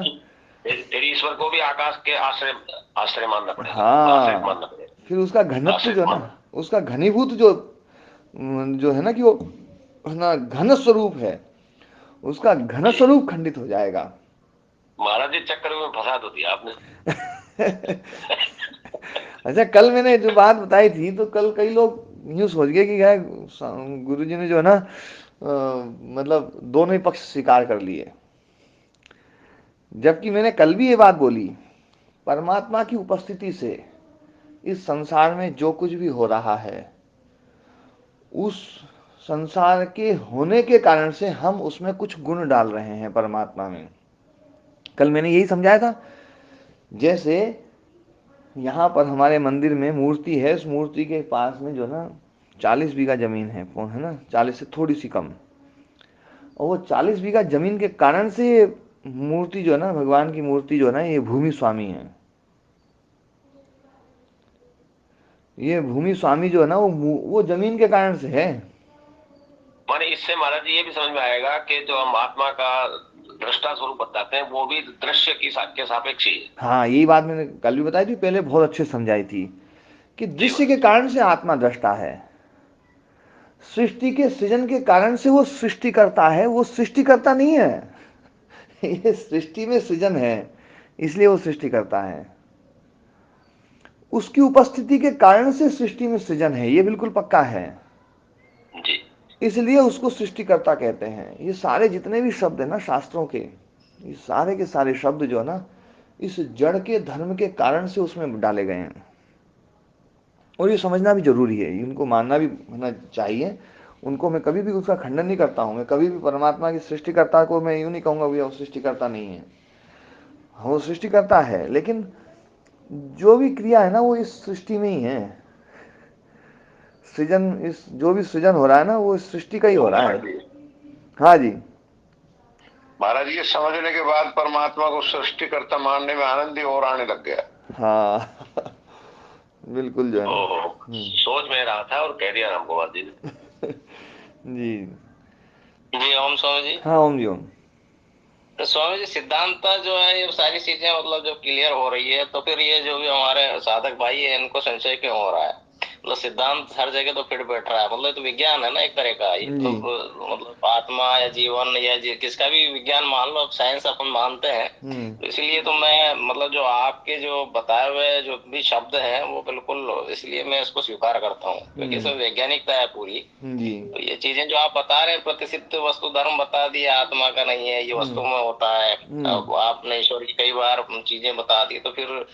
तेरी ईश्वर को भी आकाश के आश्रय आश्रय मानना पड़ेगा, आश्रित मानना हाँ, पड़ेगा। फिर उसका घनत्व आश्रित जो है मानना। ना, उसका घनीभूत जो है ना कि वो है ना घन स्वरूप है, उसका घन जी स्वरूप खंडित हो जाएगा। महाराज जी चक्कर में फंसा दो दिया आपने। अच्छा, कल मैंने जो बात बताई थी तो कल कई लोग यूं सोच गए कि यार गुरु जी ने जो है ना मतलब दोनों ही पक्ष स्वीकार कर लिए, जबकि मैंने कल भी ये बात बोली, परमात्मा की उपस्थिति से इस संसार में जो कुछ भी हो रहा है, उस संसार के होने के कारण से हम उसमें कुछ गुण डाल रहे हैं परमात्मा में। कल मैंने यही समझाया था। जैसे यहाँ पर हमारे मंदिर में मूर्ति है, उस मूर्ति के पास में जो ना 40 बीघा जमीन है ना, 40 से थोड़ी सी कम, और वो 40 बीघा जमीन के कारण से मूर्ति जो है ना, भगवान की मूर्ति जो है ना, ये भूमि स्वामी है। ये भूमि स्वामी जो है ना, वो जमीन के कारण से है। माने इससे महाराज जी ये भी समझ में आएगा कि जो हम आत्मा का दृष्टा स्वरूप बताते हैं वो भी दृश्य के सापेक्ष ही है। हाँ, यही बात मैंने कल भी बताई थी, पहले बहुत अच्छे समझाई थी कि जी दृश्य के महाराज। कारण से आत्मा दृष्टा है। सृष्टि के सृजन के कारण से वो सृष्टि करता है, वो सृष्टि करता नहीं है। ये सृष्टि में सृजन है, इसलिए वो सृष्टि करता है। उसकी उपस्थिति के कारण से सृष्टि में सृजन है, ये बिल्कुल पक्का है। जी इसलिए उसको सृष्टिकर्ता कहते हैं। ये सारे जितने भी शब्द है ना शास्त्रों के, ये सारे के सारे शब्द जो है ना, इस जड़ के धर्म के कारण से उसमें डाले गए हैं। और ये समझना भी जरूरी है, इनको मानना भी होना चाहिए। उनको मैं कभी भी उसका खंडन नहीं करता हूं। मैं कभी भी परमात्मा की सृष्टिकर्ता को मैं यूं नहीं कहूंगा भैया वो सृष्टिकर्ता नहीं है। हाँ, वो सृष्टिकर्ता है, लेकिन जो भी क्रिया है ना वो इस सृष्टि में ही है। सृजन, इस जो भी सृजन हो रहा है ना वो इस सृष्टि का ही हो रहा है। हाँ जी। महाराज ये समझने के बाद परमात्मा को सृष्टिकर्ता मानने में आनंद ही और आने लग गया। हाँ। बिल्कुल जो है ना। ओहो, सोच में रहा था और कह दिया हमको बात जी ने। जी। जी ओम स्वामी जी। हाँ, ओम जी ओम। तो स्वामी जी सिद्धांत जो है ये सारी चीजें मतलब जो क्लियर हो रही है, तो फिर ये जो भी हमारे साधक भाई है इनको संशय क्यों हो रहा है? मतलब सिद्धांत हर जगह तो फिट बैठ रहा है, मतलब तो विज्ञान है ना एक तरह का। ये तो जी। मतलब आत्मा या जीवन या किसका भी विज्ञान मान लो, साइंस अपन मानते हैं। तो इसलिए तो मैं मतलब जो आपके जो बताए हुए जो भी शब्द हैं वो बिल्कुल, इसलिए मैं इसको स्वीकार करता हूँ क्योंकि इसमें वैज्ञानिकता है पूरी। जी। तो ये चीजें जो आप बता रहे हैं, प्रतिसिद्ध वस्तु धर्म बता दिया, आत्मा का नहीं है, ये वस्तु में होता है। अब आपने ईश्वर की कई बार चीजें बता दी, तो फिर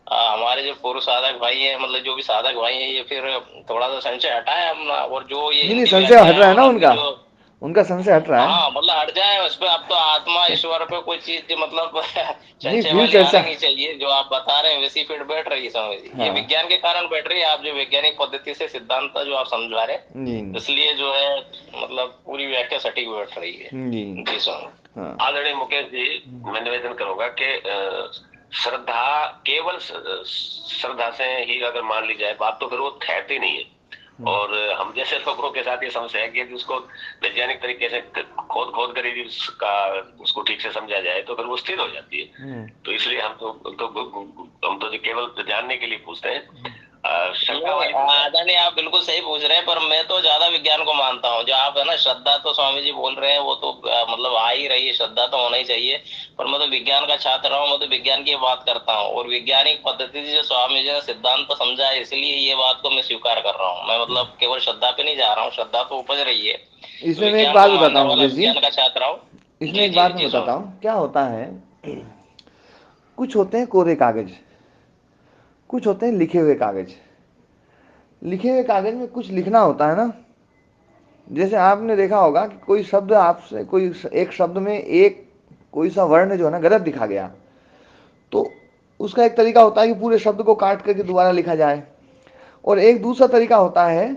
हमारे जो पूर्व साधक भाई हैं, मतलब जो भी साधक भाई हैं, ये फिर थोड़ा सा संशय हटाए अपना, और जो ये नहीं, इनकी संशय हट रहा है ना व्याख्या उनका, जो उनका संशय हट रहा है। हाँ मतलब हट जाए उस पर। अब तो आत्मा ईश्वर पे कोई चीज मतलब नहीं, संशय फिर वाली चर्चा। आने नहीं चाहिए। जो आप बता रहे हैं वैसी फिर बैठ रही है समझ। ये हाँ विज्ञान के कारण बैठ रही है, आप जो वैज्ञानिक पद्धति से सिद्धांत जो आप समझा रहे हैं, जी। इसलिए जो है मतलब पूरी व्याख्या सटीक बैठ रही है। जी। जी स्वामी। हाँ। आदरणीय मुकेश जी, मैं निवेदन करूंगा कि श्रद्धा केवल श्रद्धा से ही अगर मान ली जाए बात, तो फिर वो ठहरती नहीं है। और हम जैसे लोगों के साथ ये समस्या है कि यदि उसको वैज्ञानिक तरीके से खोद खोद कर यदि उसको ठीक से समझा जाए तो फिर वो स्थिर हो जाती है। तो इसलिए हम तो केवल जानने के लिए पूछते हैं। शंका वाली आदरणीय आप बिल्कुल सही पूछ रहे हैं, पर मैं तो ज्यादा विज्ञान को मानता हूँ। जो आप है ना श्रद्धा तो स्वामी जी बोल रहे हैं वो तो मतलब आ ही रही है, श्रद्धा तो होना ही चाहिए। पर मैं तो विज्ञान का छात्र रहा हूँ, मैं तो विज्ञान की बात करता हूँ। और वैज्ञानिक पद्धति से जो स्वामी जी ने सिद्धांत समझा है, इसलिए ये बात को मैं स्वीकार कर रहा हूँ। मैं मतलब केवल श्रद्धा पे नहीं जा रहा हूँ, श्रद्धा तो उपज रही है। तो इसमें मैं एक विज्ञान बात को बताता मानने हूँ वाला मुकेश जी, विज्ञान का छात्र हूँ। इसमें जी एक जी बात मैं जी बताता स्वामी। हूँ। क्या होता है, कुछ होते हैं कोरे कागज, कुछ होते हैं लिखे हुए कागज। लिखे हुए कागज में कुछ लिखना होता है ना, जैसे आपने देखा होगा कि कोई शब्द आपसे, कोई एक शब्द में एक कोई सा वर्ण जो है ना गलत दिखा गया, तो उसका एक तरीका होता है कि पूरे शब्द को काट करके दोबारा लिखा जाए, और एक दूसरा तरीका होता है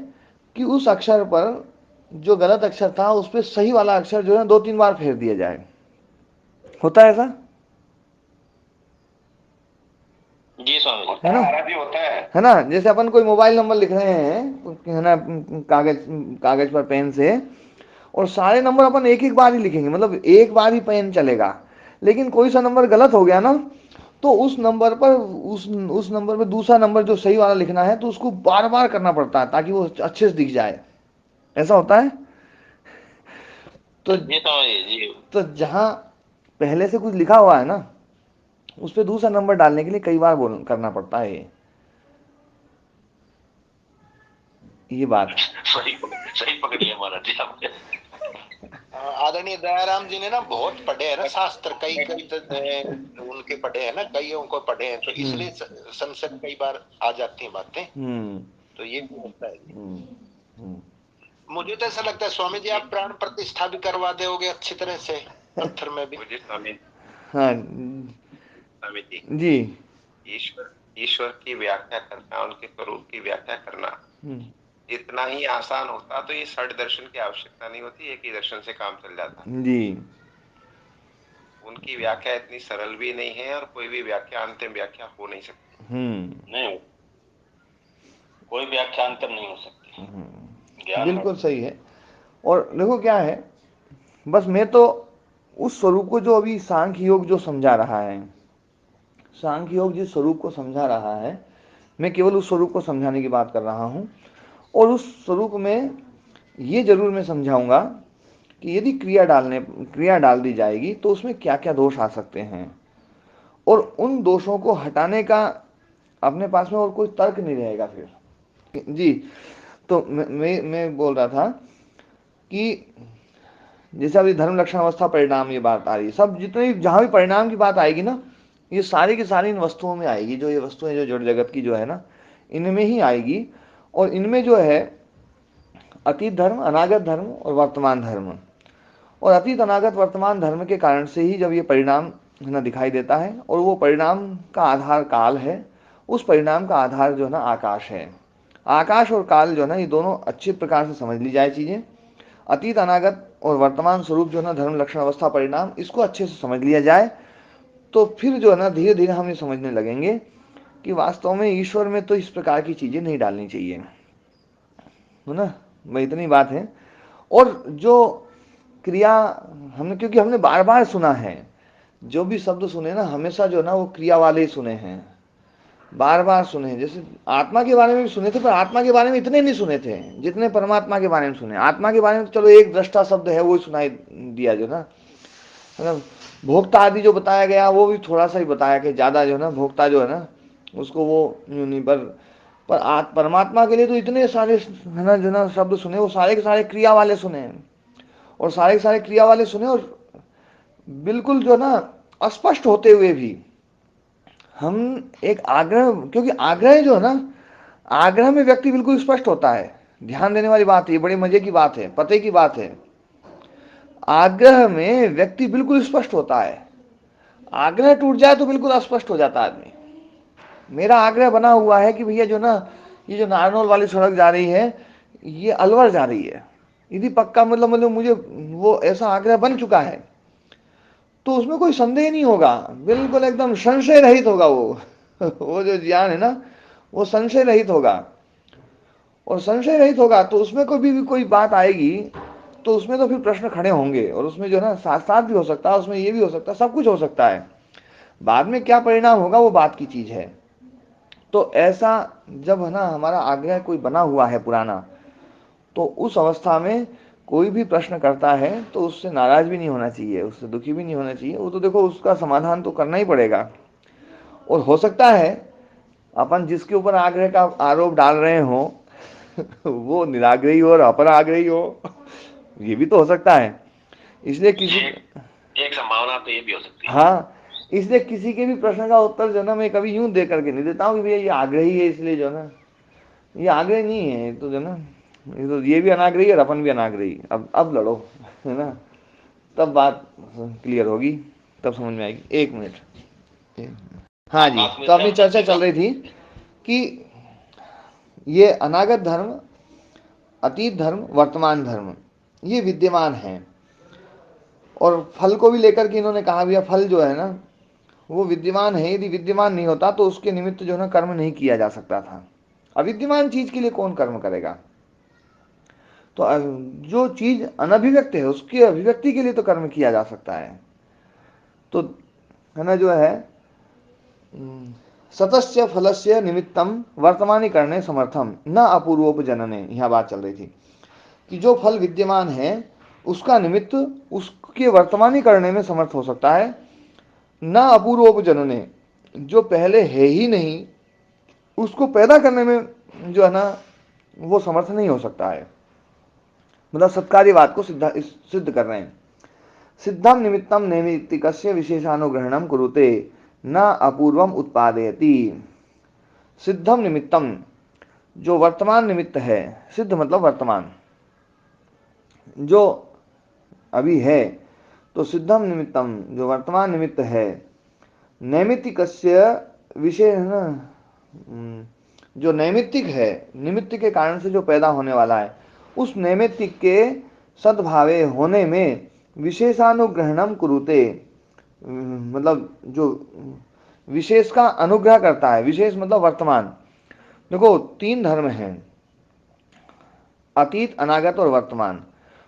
कि उस अक्षर पर जो गलत अक्षर था उस पर सही वाला अक्षर जो है 2-3 बार फेर दिया जाए। होता है ऐसा, जी स्वामी जी। है ना? महाराज जी होता है ना? जैसे अपन कोई मोबाइल नंबर लिख रहे हैं, है ना, कागज कागज पर पेन से, और सारे नंबर अपन एक एक बार ही लिखेंगे, मतलब एक बार ही पेन चलेगा। लेकिन कोई सा नंबर गलत हो गया ना, तो उस नंबर पर उस नंबर पर दूसरा नंबर जो सही वाला लिखना है, तो उसको बार बार करना पड़ता है ताकि वो अच्छे से दिख जाए। ऐसा होता है। तो जी स्वामी जी। तो जहां पहले से कुछ लिखा हुआ है ना, उस पर दूसरा नंबर डालने के लिए कई बार बोल करना पड़ता है। ये बात है। सही पकड़ी है महाराज जी आपने। आदरणीय दयाराम जी ने ना बहुत पढ़े हैं ना शास्त्र, कई कई उनके पढ़े हैं ना, कई उनको पढ़े हैं, तो इसलिए संसद कई बार आ जाती हैं बातें। तो ये भी होता है। मुझे तो ऐसा लगता है स्वामी जी आप प्राण प्रतिष्ठा भी करवा दोगे अच्छी तरह से पत्थर में भी। मुझे स्वामी हाँ स्वामी जी जी। ईश्वर की व्याख्या करना, उनके स्वरूप की व्याख्या करना इतना ही आसान होता तो ये 6 दर्शन की आवश्यकता नहीं होती, एक ही दर्शन से काम चल जाता। जी। उनकी व्याख्या इतनी सरल भी नहीं है, और कोई भी व्याख्या अंतिम व्याख्या हो नहीं सकती। नहीं, कोई व्याख्या अंतिम नहीं हो सकती। बिल्कुल सही है। और देखो क्या है, बस मैं तो उस स्वरूप को जो अभी सांख्य योग जो समझा रहा है, सांख्य योग जिस स्वरूप को समझा रहा है, मैं केवल उस स्वरूप को समझाने की बात कर रहा हूं। और उस स्वरूप में ये जरूर मैं समझाऊंगा कि यदि क्रिया डाल दी जाएगी तो उसमें क्या क्या दोष आ सकते हैं, और उन दोषों को हटाने का अपने पास में और कोई तर्क नहीं रहेगा फिर। जी। तो मैं बोल रहा था कि जैसे अभी धर्म लक्षण अवस्था परिणाम ये बात आ रही है, सब जितनी जहां भी परिणाम की बात आएगी ना, ये सारी की सारी इन वस्तुओं में आएगी। जो ये वस्तुएं जो जड़ जगत की जो है ना, इनमें ही आएगी। और इनमें जो है अतीत धर्म, अनागत धर्म और वर्तमान धर्म, और अतीत अनागत वर्तमान धर्म के कारण से ही जब ये परिणाम है ना दिखाई देता है, और वो परिणाम का आधार काल है, उस परिणाम का आधार जो है ना आकाश है। आकाश और काल जो है ना, ये दोनों अच्छी प्रकार से समझ ली जाए चीजें। अतीत अनागत और वर्तमान स्वरूप जो है ना धर्म लक्षण अवस्था परिणाम, इसको अच्छे से समझ लिया जाए, तो फिर जो है ना धीरे धीरे हम ये समझने लगेंगे कि वास्तव में ईश्वर में तो इस प्रकार की चीजें नहीं डालनी चाहिए, है ना। भाई इतनी बात है। और जो क्रिया हमने, क्योंकि हमने बार बार सुना है, जो भी शब्द सुने ना हमेशा जो ना वो क्रिया वाले ही सुने हैं, बार बार सुने हैं। जैसे आत्मा के बारे में भी सुने थे, पर आत्मा के बारे में इतने नहीं सुने थे जितने परमात्मा के बारे में सुने। आत्मा के बारे में तो चलो एक दृष्टा शब्द है वो ही सुनाई दिया जो ना, है ना। भोक्ता आदि जो बताया गया वो भी थोड़ा सा ही बताया कि ज्यादा जो है ना भोक्ता जो है ना उसको वो यूं नहीं। पर परमात्मा के लिए तो इतने सारे है ना जो ना शब्द सुने, वो सारे के सारे क्रिया वाले सुने, और सारे के सारे क्रिया वाले सुने, और बिल्कुल जो ना अस्पष्ट होते हुए भी हम एक आग्रह, क्योंकि आग्रह जो है ना, आग्रह में व्यक्ति बिल्कुल स्पष्ट होता है। ध्यान देने वाली बात है, ये बड़ी मजे की बात है, पते की बात है। आग्रह में व्यक्ति बिल्कुल स्पष्ट होता है, आग्रह टूट जाए तो बिल्कुल अस्पष्ट हो जाता है आदमी। मेरा आग्रह बना हुआ है कि भैया जो ना ये जो नारनौल वाली सड़क जा रही है, ये अलवर जा रही है, यदि पक्का मतलब मुझे वो ऐसा आग्रह बन चुका है, तो उसमें कोई संदेह नहीं होगा, बिल्कुल एकदम संशय रहित होगा वो वो जो ज्ञान है ना वो संशय रहित होगा। और संशय रहित होगा तो उसमें भी कोई बात आएगी तो उसमें तो फिर प्रश्न खड़े होंगे, और उसमें जो है ना साथ साथ भी हो सकता है, उसमें ये भी हो सकता है, सब कुछ हो सकता है। बाद में क्या परिणाम होगा वो बात की चीज है। तो ऐसा जब है ना हमारा आग्रह कोई बना हुआ है पुराना, तो उस अवस्था में कोई भी प्रश्न करता है तो उससे नाराज भी नहीं होना चाहिए, उससे दुखी भी नहीं होना चाहिए। वो तो देखो उसका समाधान तो करना ही पड़ेगा। और हो सकता है अपन जिसके ऊपर आग्रह का आरोप डाल रहे हो वो निराग्रही हो और अपन आग्रही हो, ये भी तो हो सकता है। इसलिए किसी एक संभावना तो ये भी हो सकती है। हाँ, इसलिए किसी के भी प्रश्न का उत्तर जो ना मैं कभी यूं दे करके नहीं देता हूँ कि भैया ये आग्रही है इसलिए जो ना, ये आग्रही नहीं है तो जो ना, ये तो ये भी अनाग्रही है और अपन भी अनाग्रही। अब लड़ो, है ना, तब बात क्लियर होगी, तब समझ में आएगी। एक मिनट। हाँ जी, तो अपनी चर्चा चल रही थी कि ये अनागत धर्म, अतीत धर्म, वर्तमान धर्म, ये विद्यमान हैं। और फल को भी लेकर के इन्होंने कहा भैया फल जो है ना वो विद्यमान है, यदि विद्यमान नहीं होता तो उसके निमित्त जो है ना कर्म नहीं किया जा सकता था। अविद्यमान चीज के लिए कौन कर्म करेगा? तो जो चीज अनभिव्यक्त है उसकी अभिव्यक्ति के लिए तो कर्म किया जा सकता है। तो है ना जो है सतस्य फलस्य निमित्तम वर्तमानी करने समर्थम न अपूर्वोपजनने, यह बात चल रही थी कि जो फल विद्यमान है उसका निमित्त उसके वर्तमानी करने में समर्थ हो सकता है, न अपूर्वोपजनने, जो पहले है ही नहीं उसको पैदा करने में जो है ना वो समर्थ नहीं हो सकता है। मतलब सत्कार्यवाद को सिद्ध कर रहे हैं। सिद्धम निमित्तम नैमित्तिकस्य विशेषानुग्रहणम कुरुते न अपूर्वम उत्पादयति। सिद्धम निमित्तम, जो वर्तमान निमित्त है, सिद्ध मतलब वर्तमान, जो अभी है, तो सिद्धम निमित्तम जो वर्तमान निमित्त है, नैमित्तिकस्य विशेष, जो नैमित्तिक है, निमित्त के कारण से जो पैदा होने वाला है, उस नैमित्तिक के सद्भावे होने में विशेषानुग्रहणम कुरुते, मतलब जो विशेष का अनुग्रह करता है। विशेष मतलब वर्तमान। देखो तीन धर्म हैं, अतीत, अनागत और वर्तमान।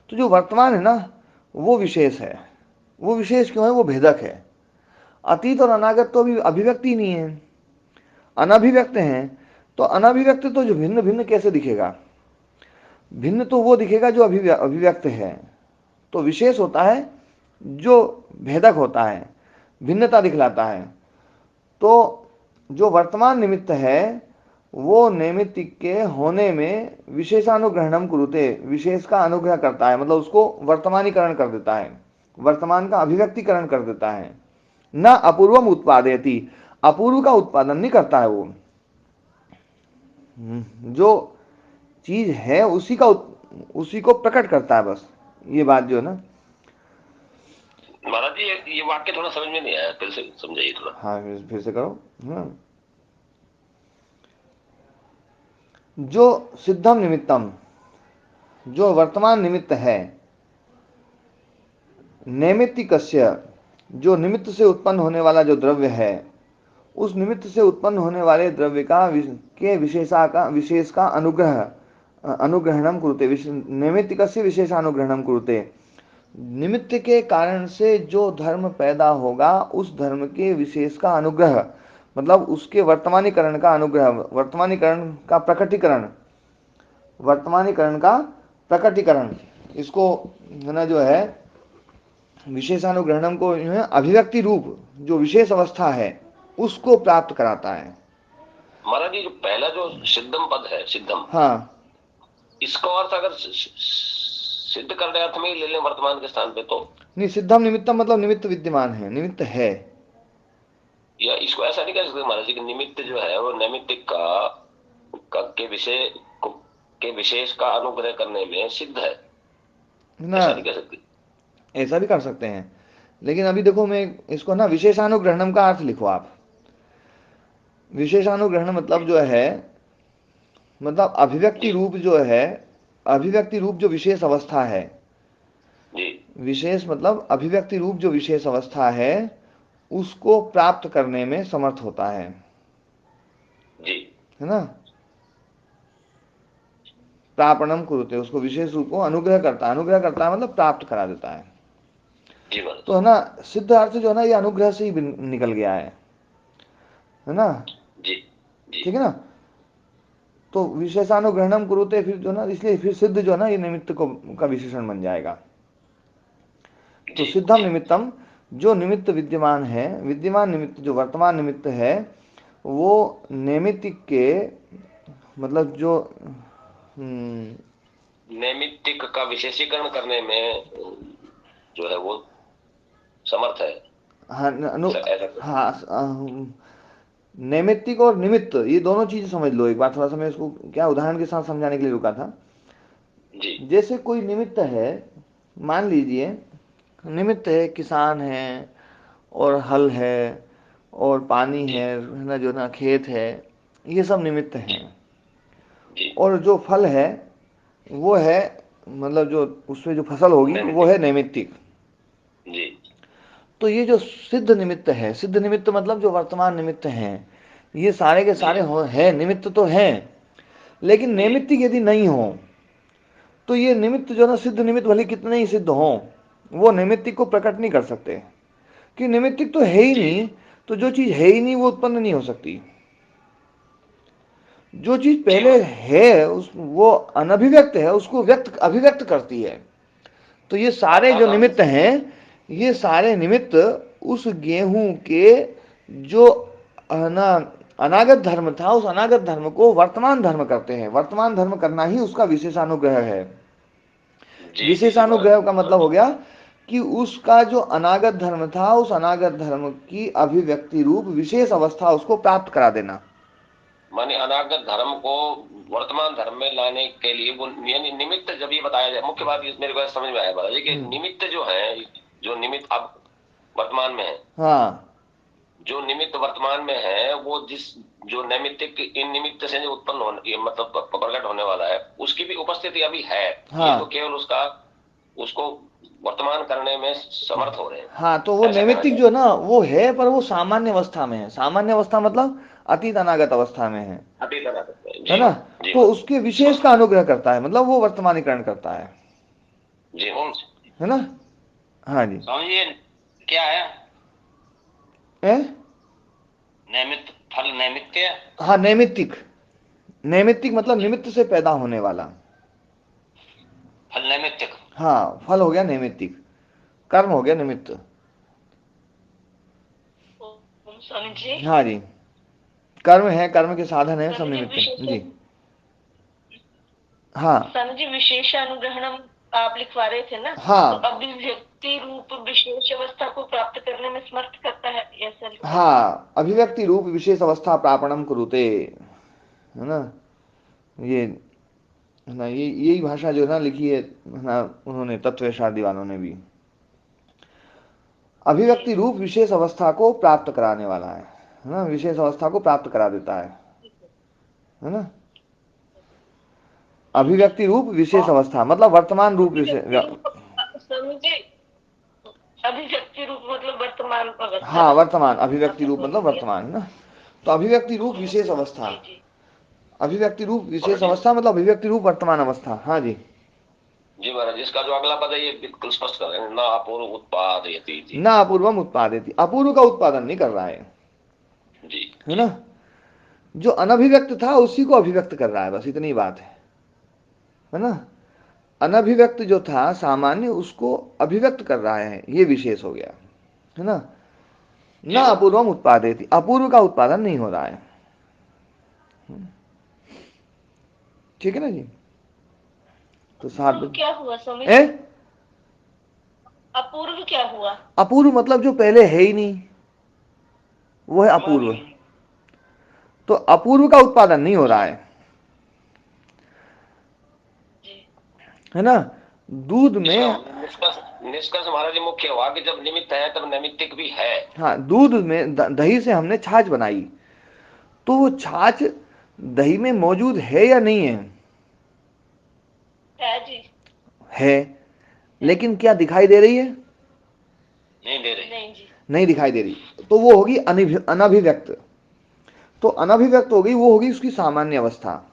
तो जो वर्तमान है ना वो विशेष है। वो विशेष क्यों है? वो भेदक है। अतीत और अनागत तो अभी अभिव्यक्ति नहीं है, अनभिव्यक्त हैं। तो अनभिव्यक्त तो जो भिन्न भिन्न कैसे दिखेगा? भिन्न तो वो दिखेगा जो अभिव्यक्त है। तो विशेष होता है जो भेदक होता है, भिन्नता दिखलाता है। तो जो वर्तमान निमित्त है वो नैमित्तिक के होने में विशेषानुग्रहणम कुरुते, विशेष का अनुग्रह करता है, मतलब उसको वर्तमानीकरण कर देता है, वर्तमान का अभिव्यक्तिकरण कर देता है। न अपूर्वम उत्पादयति, अपूर्व का उत्पादन नहीं करता है वो। जो चीज है उसी को प्रकट करता है, बस ये बात जो है ना। महाराज जी ये वाक्य थोड़ा समझ में नहीं आया, फिर से समझाइए थोड़ा। हाँ फिर से करो। जो सिद्धम निमित्तम, जो वर्तमान निमित्त है, नैमित्तिकस्य, जो निमित्त से उत्पन्न होने वाला जो द्रव्य है, उस निमित्त से उत्पन्न होने वाले द्रव्य का के विशेष का अनुग्रहणम कुरुते, नैमित्तिकस्य विशेषानुग्रहणम कुरुते। निमित्त के कारण से जो धर्म पैदा होगा उस धर्म के विशेष का अनुग्रह, मतलब उसके वर्तमानीकरण का अनुग्रह, वर्तमानीकरण का प्रकटीकरण, वर्तमानीकरण का प्रकटीकरण, इसको है ना जो है विशेषानुग्रहणम को अभिव्यक्ति रूप जो विशेष अवस्था है उसको प्राप्त कराता है। महाराज जी जो पहला जो सिद्धम पद है, सिद्धम, हाँ, इसको अर्थ अगर सिद्ध करने अर्थ में ही ले लें वर्तमान के स्थान पे तो नहीं, सिद्धम निमित्तम मतलब निमित्त विद्यमान है, निमित्त है। या इसको ऐसा नहीं कह सकते महाराज जी कि निमित्त जो है वो नैमित्तिक के विशेष का अनुग्रह करने में सिद्ध है ना, ऐसा नहीं कह सकते। ऐसा भी कर सकते हैं, लेकिन अभी देखो मैं इसको ना विशेषानुग्रहणम का अर्थ लिखो आप। विशेषानुग्रहण मतलब जो है, मतलब अभिव्यक्ति रूप जो है, अभिव्यक्ति रूप जो विशेष अवस्था है जी, विशेष मतलब अभिव्यक्ति रूप जो विशेष अवस्था है उसको प्राप्त करने में समर्थ होता है जी, है ना। प्रापणम कुरुते, उसको विशेष रूप को अनुग्रह करता है, अनुग्रह करता है मतलब प्राप्त करा देता है। जी तो है ना सिद्ध अर्थ जो है ना ये अनुग्रह से ही निकल गया है ना। जी ठीक है ना। तो विशेषानुग्रहणम कुरुते, फिर जो ना, इसलिए फिर सिद्ध जो ना ये निमित्त को का विशेषण बन जाएगा। तो सिद्धम निमित्तम, जो निमित्त विद्यमान है, विद्यमान निमित्त जो वर्तमान निमित्त है, वो नैमित्तिक के मतलब जो नैमित्तिक का विशेषीकरण करने में जो है वो समर्थ है। हाँ हाँ, नैमित्तिक और निमित्त ये दोनों चीजें समझ लो एक बार। थोड़ा सा मैं इसको क्या उदाहरण के साथ समझाने के लिए रुका था। जी। जैसे कोई निमित्त है, मान लीजिए निमित्त है, किसान है और हल है और पानी है ना, जो ना खेत है, ये सब निमित्त हैं। और जो फल है वो है, मतलब जो उसमें जो फसल होगी वो है नैमित्तिक। जी। तो ये जो सिद्ध निमित्त है, सिद्ध निमित्त मतलब जो वर्तमान निमित्त हैं, ये सारे के सारे है निमित्त तो हैं, लेकिन नैमित्तिक यदि नहीं हो तो ये निमित्त जो ना, सिद्ध निमित्त भले कितने ही सिद्ध हों, वो नैमित्तिक को प्रकट नहीं कर सकते, कि नैमित्तिक तो है ही नहीं। तो जो चीज है ही नहीं वो उत्पन्न नहीं हो सकती। जो चीज पहले है वो अनभिव्यक्त है, उसको व्यक्त अभिव्यक्त करती है। तो ये सारे जो निमित्त हैं, ये सारे निमित्त उस गेहूं के जो ना अनागत धर्म था, उस अनागत धर्म को वर्तमान धर्म करते हैं। वर्तमान धर्म करना ही उसका विशेषानुग्रह है। विशेषानुग्रह का मतलब हो गया कि उसका जो अनागत धर्म था, उस अनागत धर्म की अभिव्यक्ति रूप विशेष अवस्था उसको प्राप्त करा देना। माने अनागत धर्म को वर्तमान धर्म में लाने के लिए वो यानी निमित्त जब ये बताया जाए, मुख्य बात मेरे को समझ में आया बाबा जी कि निमित्त जो है, जो निमित्त अब वर्तमान में है, हाँ, जो निमित्त वर्तमान में है, वो जिस जो नैमित्तिक इन निमित्त से जो उत्पन्न होने मतलब प्रकट होने वाला है, उसकी भी उपस्थिति अभी है। हाँ, ये तो केवल उसको वर्तमान करने में समर्थ हो रहे हैं। हाँ, तो वो नैमित्तिक जो ना वो है, पर वो सामान्य अवस्था में है। सामान्य अवस्था मतलब अतीत अनागत अवस्था में है, अतीत अनागत में, है ना। तो उसके विशेष का अनुग्रह करता है, मतलब वो वर्तमानीकरण करता है जी, है ना। हाँ जी, समझिए क्या है ए? नैमित्त फल नैमित्य। हाँ, नैमित्तिक, नैमित्तिक मतलब निमित्त से पैदा होने वाला। फल नैमित्तिक। हाँ, फल हो गया नैमित्तिक, कर्म हो गया निमित्त। स्वामी जी। हाँ जी, कर्म है, कर्म के साधन है, सब निमित्त है जी। हाँ स्वामी जी, विशेषानुग्रहणम आप लिखवा रहे थे ना। हाँ, तो अभिव्यक्ति रूप विशेष अवस्था को प्राप्त करने में समर्थ करता है, ऐसा लिखा। हाँ, अभिव्यक्ति रूप विशेष अवस्था प्रापणम कुरुते, है ना। ये है ना, ये यही भाषा जो है ना लिखी है ना उन्होंने, तत्वशादी वालों ने भी। अभिव्यक्ति रूप विशेष अवस्था को प्राप्त कराने वाला है ना, विशेष अवस्था को प्राप्त करा देता है ना। अभिव्यक्ति रूप विशेष अवस्था मतलब वर्तमान रूप अभिव्यक्ति रूप मतलब वर्तमान अवस्था। हाँ, वर्तमान, अभिव्यक्ति रूप मतलब वर्तमान, है ना। तो अभिव्यक्ति रूप विशेष अवस्था, अभिव्यक्ति रूप विशेष अवस्था मतलब अभिव्यक्ति रूप वर्तमान अवस्था। हाँ जी जी महाराज, इसका जो अगला पद है ये बिल्कुल स्पष्ट कर रहे हैं, ना अपूर्व उत्पादयति, ना अपूर्वम उत्पादयति, अपूर्व का उत्पादन नहीं कर रहा है जी, है ना। जो अनभिव्यक्त था उसी को अभिव्यक्त कर रहा है, बस इतनी बात है ना। अनभिव्यक्त जो था सामान्य, उसको अभिव्यक्त कर रहा है, ये विशेष हो गया, है ना। ना अपूर्वम उत्पादयति, अपूर्व का उत्पादन नहीं हो रहा है, ठीक है ना जी। तो अपूर्व क्या हुआ स्वामी? अपूर्व क्या हुआ? अपूर्व मतलब जो पहले है ही नहीं, वो है अपूर्व। तो अपूर्व का उत्पादन नहीं हो रहा है ना। दूध में निष्कर्ष महाराज मुख्य हुआ कि जब निमित्त है तब नैमित्तिक भी है। हाँ, दूध में दही से हमने छाछ बनाई, तो वो छाछ दही में मौजूद है या नहीं है? है जी, है, लेकिन क्या दिखाई दे रही है? नहीं दे रही, नहीं जी, नहीं दिखाई दे रही। तो वो होगी अनभिव्यक्त। तो अनभिव्यक्त हो गई, वो होगी उसकी सामान्य अवस्था,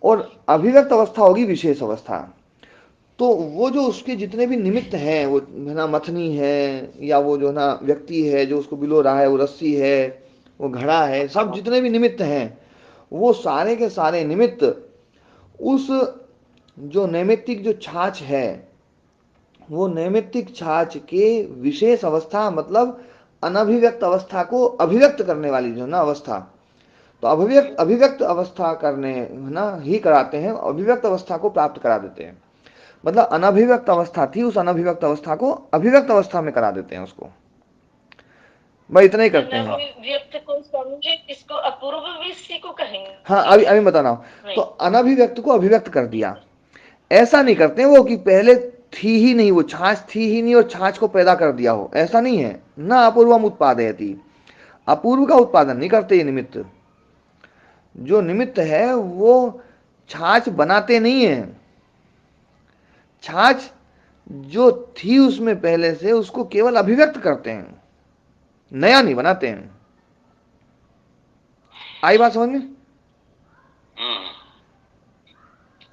और अभिव्यक्त अवस्था होगी विशेष अवस्था। तो वो जो उसके जितने भी निमित्त हैं, वो है ना मथनी है, या वो जो ना व्यक्ति है जो उसको बिलो रहा है, वो रस्सी है, वो घड़ा है, सब जितने भी निमित्त हैं, वो सारे के सारे निमित्त उस जो नैमित्तिक जो छाछ है, वो नैमित्तिक छाछ के विशेष अवस्था, मतलब अनभिव्यक्त अवस्था को अभिव्यक्त करने वाली जो ना अवस्था, तो अभिव्यक्त अवस्था करने ना ही कराते हैं, अभिव्यक्त अवस्था को प्राप्त करा देते हैं। मतलब अनभिव्यक्त अवस्था थी, उस अनभिव्यक्त अवस्था को अभिव्यक्त अवस्था में करा देते हैं उसको। भाई इतना ही करते हैं। अनभिव्यक्त को समझे, इसको अपूर्व भी इसी को कहेंगे। हाँ, अभी बता रहा हूँ। तो अनभिव्यक्त को अभिव्यक्त कर दिया, ऐसा नहीं करते वो कि पहले थी ही नहीं, वो छाछ थी ही नहीं और छाछ को पैदा कर दिया हो, ऐसा नहीं है ना। अपूर्वम उत्पादयति, अपूर्व का उत्पादन नहीं करते ये निमित्त। जो निमित्त है वो छाछ बनाते नहीं है, छाछ जो थी उसमें पहले से उसको केवल अभिव्यक्त करते हैं, नया नहीं बनाते हैं। आई बात समझ में?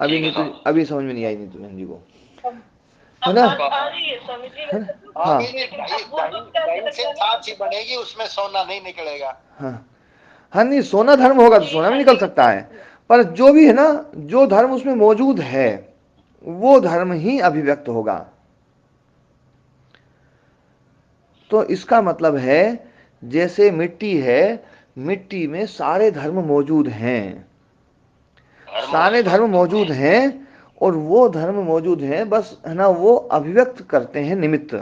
अभी नहीं तो, अभी समझ में नहीं आई नहीं तो बहन जी को, है ना? आ रही है स्वामी जी। हाँ से छाछ ही बनेगी, उसमें सोना नहीं निकलेगा। हाँ हाँ, नहीं सोना धर्म होगा तो सोना भी निकल सकता है, पर जो भी है ना, जो धर्म उसमें मौजूद है वो धर्म ही अभिव्यक्त होगा। तो इसका मतलब है जैसे मिट्टी है, मिट्टी में सारे धर्म मौजूद हैं, सारे धर्म मौजूद हैं, और वो धर्म मौजूद हैं, बस है ना, वो अभिव्यक्त करते हैं निमित्त।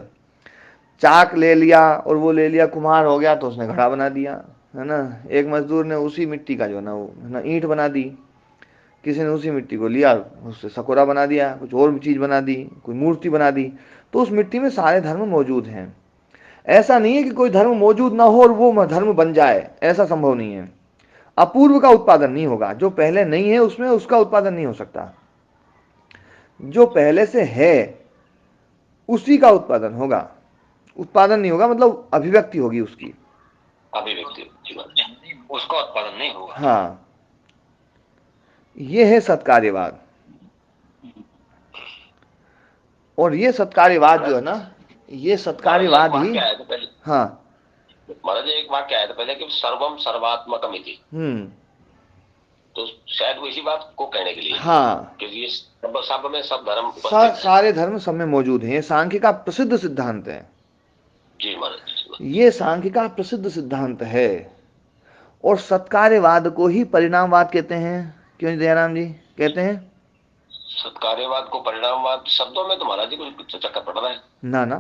चाक ले लिया और वो ले लिया, कुम्हार हो गया तो उसने घड़ा बना दिया, है ना। एक मजदूर ने उसी मिट्टी का जो है ना, वो है ना ईंट बना दी, किसी ने उसी मिट्टी को लिया, उससे सकोरा बना दिया, कुछ और भी चीज़ बना दी, कोई मूर्ति बना दी। तो उस मिट्टी में सारे धर्म मौजूद हैं। ऐसा नहीं है कि कोई धर्म मौजूद ना हो और वो धर्म बन जाए, ऐसा संभव नहीं है। अपूर्व का उत्पादन नहीं होगा, जो पहले नहीं है उसमें उसका उत्पादन नहीं हो सकता। जो पहले से है उसी का उत्पादन होगा, उत्पादन नहीं होगा, मतलब अभिव्यक्ति होगी उसकी, अभिव्यक्ति, उसका उत्पादन नहीं होगा। हाँ, ये है सत्कार्यवाद। और ये सत्कार्यवाद जो है ना, ये सत्कार्यवाद ही, हाँ महाराज एक वाक्य आया था पहले कि सर्वम सर्वात्मकम इति, तो शायद वो इसी बात को कहने के लिए, हाँ, क्योंकि ये सब में सब धर्म सारे धर्म सब में मौजूद हैं। ये सांख्य का प्रसिद्ध सिद्धांत है। जी महाराज, ये सांख्य का प्रसिद्ध सिद्धांत है। और सत्कार्यवाद को ही परिणामवाद कहते हैं, क्यों दयाराम जी कहते हैं? सत्कार्यवाद को परिणामवाद, शब्दों में तो महाराज जी कुछ चक्कर पड़ रहा है ना,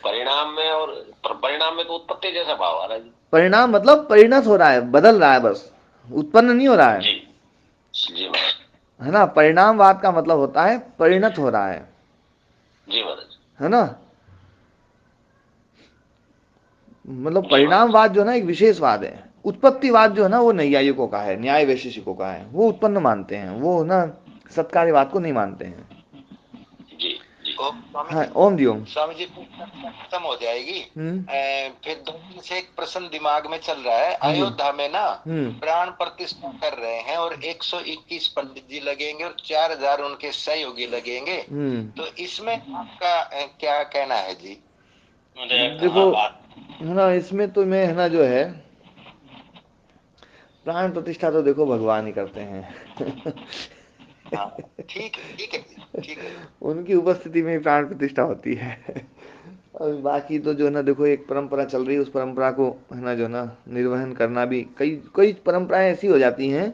परिणाम में, और परिणाम में तो उत्पत्ति जैसा भाव आ रहा है। परिणाम मतलब परिणत हो रहा है, बदल रहा है, बस उत्पन्न नहीं हो रहा है। जी महाराज, है ना। परिणामवाद का मतलब होता है परिणत हो रहा है। जी महाराज, है ना। मतलब परिणामवाद जो है ना एक विशेषवाद है। उत्पत्तिवाद जो है ना वो नैयायिकों का है, न्याय वैशेषिकों का है, वो उत्पन्न मानते हैं, वो ना सत्कार्यवाद को नहीं मानते हैं। हाँ, ओम जी ओम। स्वामी जी खत्म हो जाएगी। फिर 2 दिन से एक प्रश्न दिमाग में चल रहा है। अयोध्या में ना प्राण प्रतिष्ठा कर रहे हैं और 121 पंडित जी लगेंगे और 4000 उनके सहयोगी लगेंगे, तो इसमें आपका क्या कहना है जी? देखो है ना, इसमें तो मैं है ना जो है प्राण प्रतिष्ठा तो देखो भगवान ही करते हैं। ठीक है। उनकी उपस्थिति में प्राण प्रतिष्ठा होती है। और बाकी तो जो है ना देखो एक परंपरा चल रही है, उस परंपरा को है ना जो है ना निर्वहन करना भी, कई परंपराएं ऐसी हो जाती हैं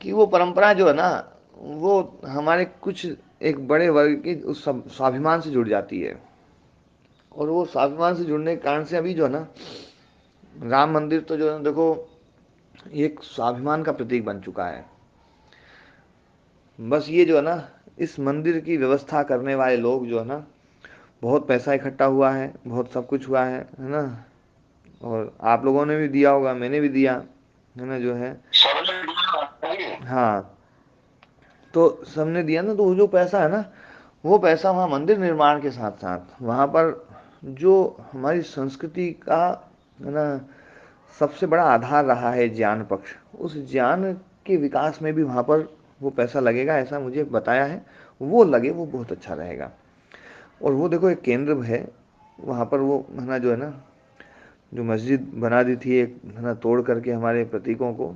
कि वो परंपरा जो है ना वो हमारे कुछ एक बड़े वर्ग के उस स्वाभिमान से जुड़ जाती है। और वो स्वाभिमान से जुड़ने के कारण से अभी जो है ना राम मंदिर तो जो है देखो एक स्वाभिमान का प्रतीक बन चुका है। बस ये जो है ना इस मंदिर की व्यवस्था करने वाले लोग जो है ना, बहुत पैसा इकट्ठा हुआ है, बहुत सब कुछ हुआ है ना। और आप लोगों ने भी दिया होगा, मैंने भी दिया है ना जो है, हाँ, तो सबने दिया ना। तो वो जो पैसा है ना, वो पैसा वहाँ मंदिर निर्माण के साथ साथ वहाँ पर जो हमारी संस्कृति का है ना सबसे बड़ा आधार रहा है ज्ञान पक्ष, उस ज्ञान के विकास में भी वहाँ पर वो पैसा लगेगा, ऐसा मुझे बताया है। वो लगे वो बहुत अच्छा रहेगा। और वो देखो एक केंद्र है वहाँ पर, वो है ना जो है ना जो मस्जिद बना दी थी एक, है ना, तोड़ करके हमारे प्रतीकों को,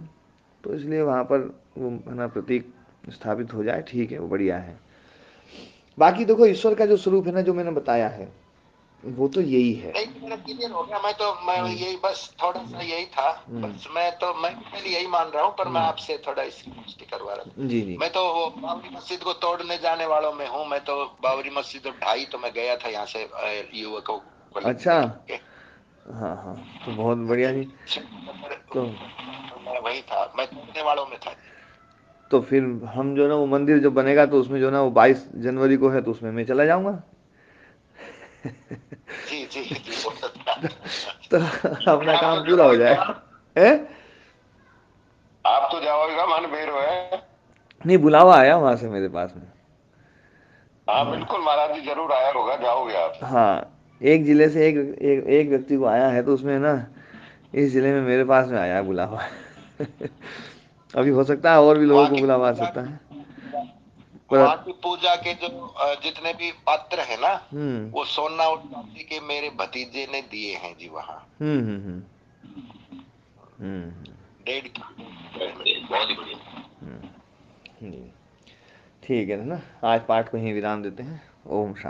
तो इसलिए वहाँ पर वो, है ना, प्रतीक स्थापित हो जाए, ठीक है, वो बढ़िया है। बाकी देखो ईश्वर का जो स्वरूप है ना, जो मैंने बताया है, वो तो यही है। नहीं मेरा क्लियर हो गया, मैं यही बस थोड़ा सा यही था, बस मैं पहले यही मान रहा हूँ, पर मैं आपसे थोड़ा इसकी पुष्टि करवा रहा था। जी जी। मैं तो वो बाबरी मस्जिद को तोड़ने जाने वालों में हूँ, मैं तो बाबरी मस्जिद तो ढाई तो मैं गया था यहाँ से युवकों को अच्छा, लेके। हाँ हाँ, तो बहुत बढ़िया जी। तो मैं वही था, मैं तोड़ने वालों में था। तो फिर हम जो ना वो मंदिर जो बनेगा तो उसमें जो ना वो 22 जनवरी को है, तो उसमें मैं चला जाऊंगा। जी जी जी, बहुत अच्छा। तो अपना आप काम तो पूरा हो जाओगे, जाएगा। है? आप तो जाओगे मन बेर है। नहीं, बुलावा आया वहां से मेरे पास में। हाँ बिल्कुल, महाराज जी जरूर आया होगा, जाओगे आप। हाँ, एक जिले से एक व्यक्ति को आया है, तो उसमें ना इस जिले में मेरे पास में आया है बुलावा। अभी हो सकता है और भी लोगों वहाँ को की बुलावा आ पूजा सकता है, वहाँ पर की पूजा के जो जितने भी पात्र है ना, हम्म वो सोना और चांदी के मेरे भतीजे ने दिए हैं जी वहाँ। हम्म हम्म हम्म 1.5 किलो बहुत ही बढ़िया। जी। ठीक है ना, आज पाठ को यहीं विराम देते हैं। ओम शांति।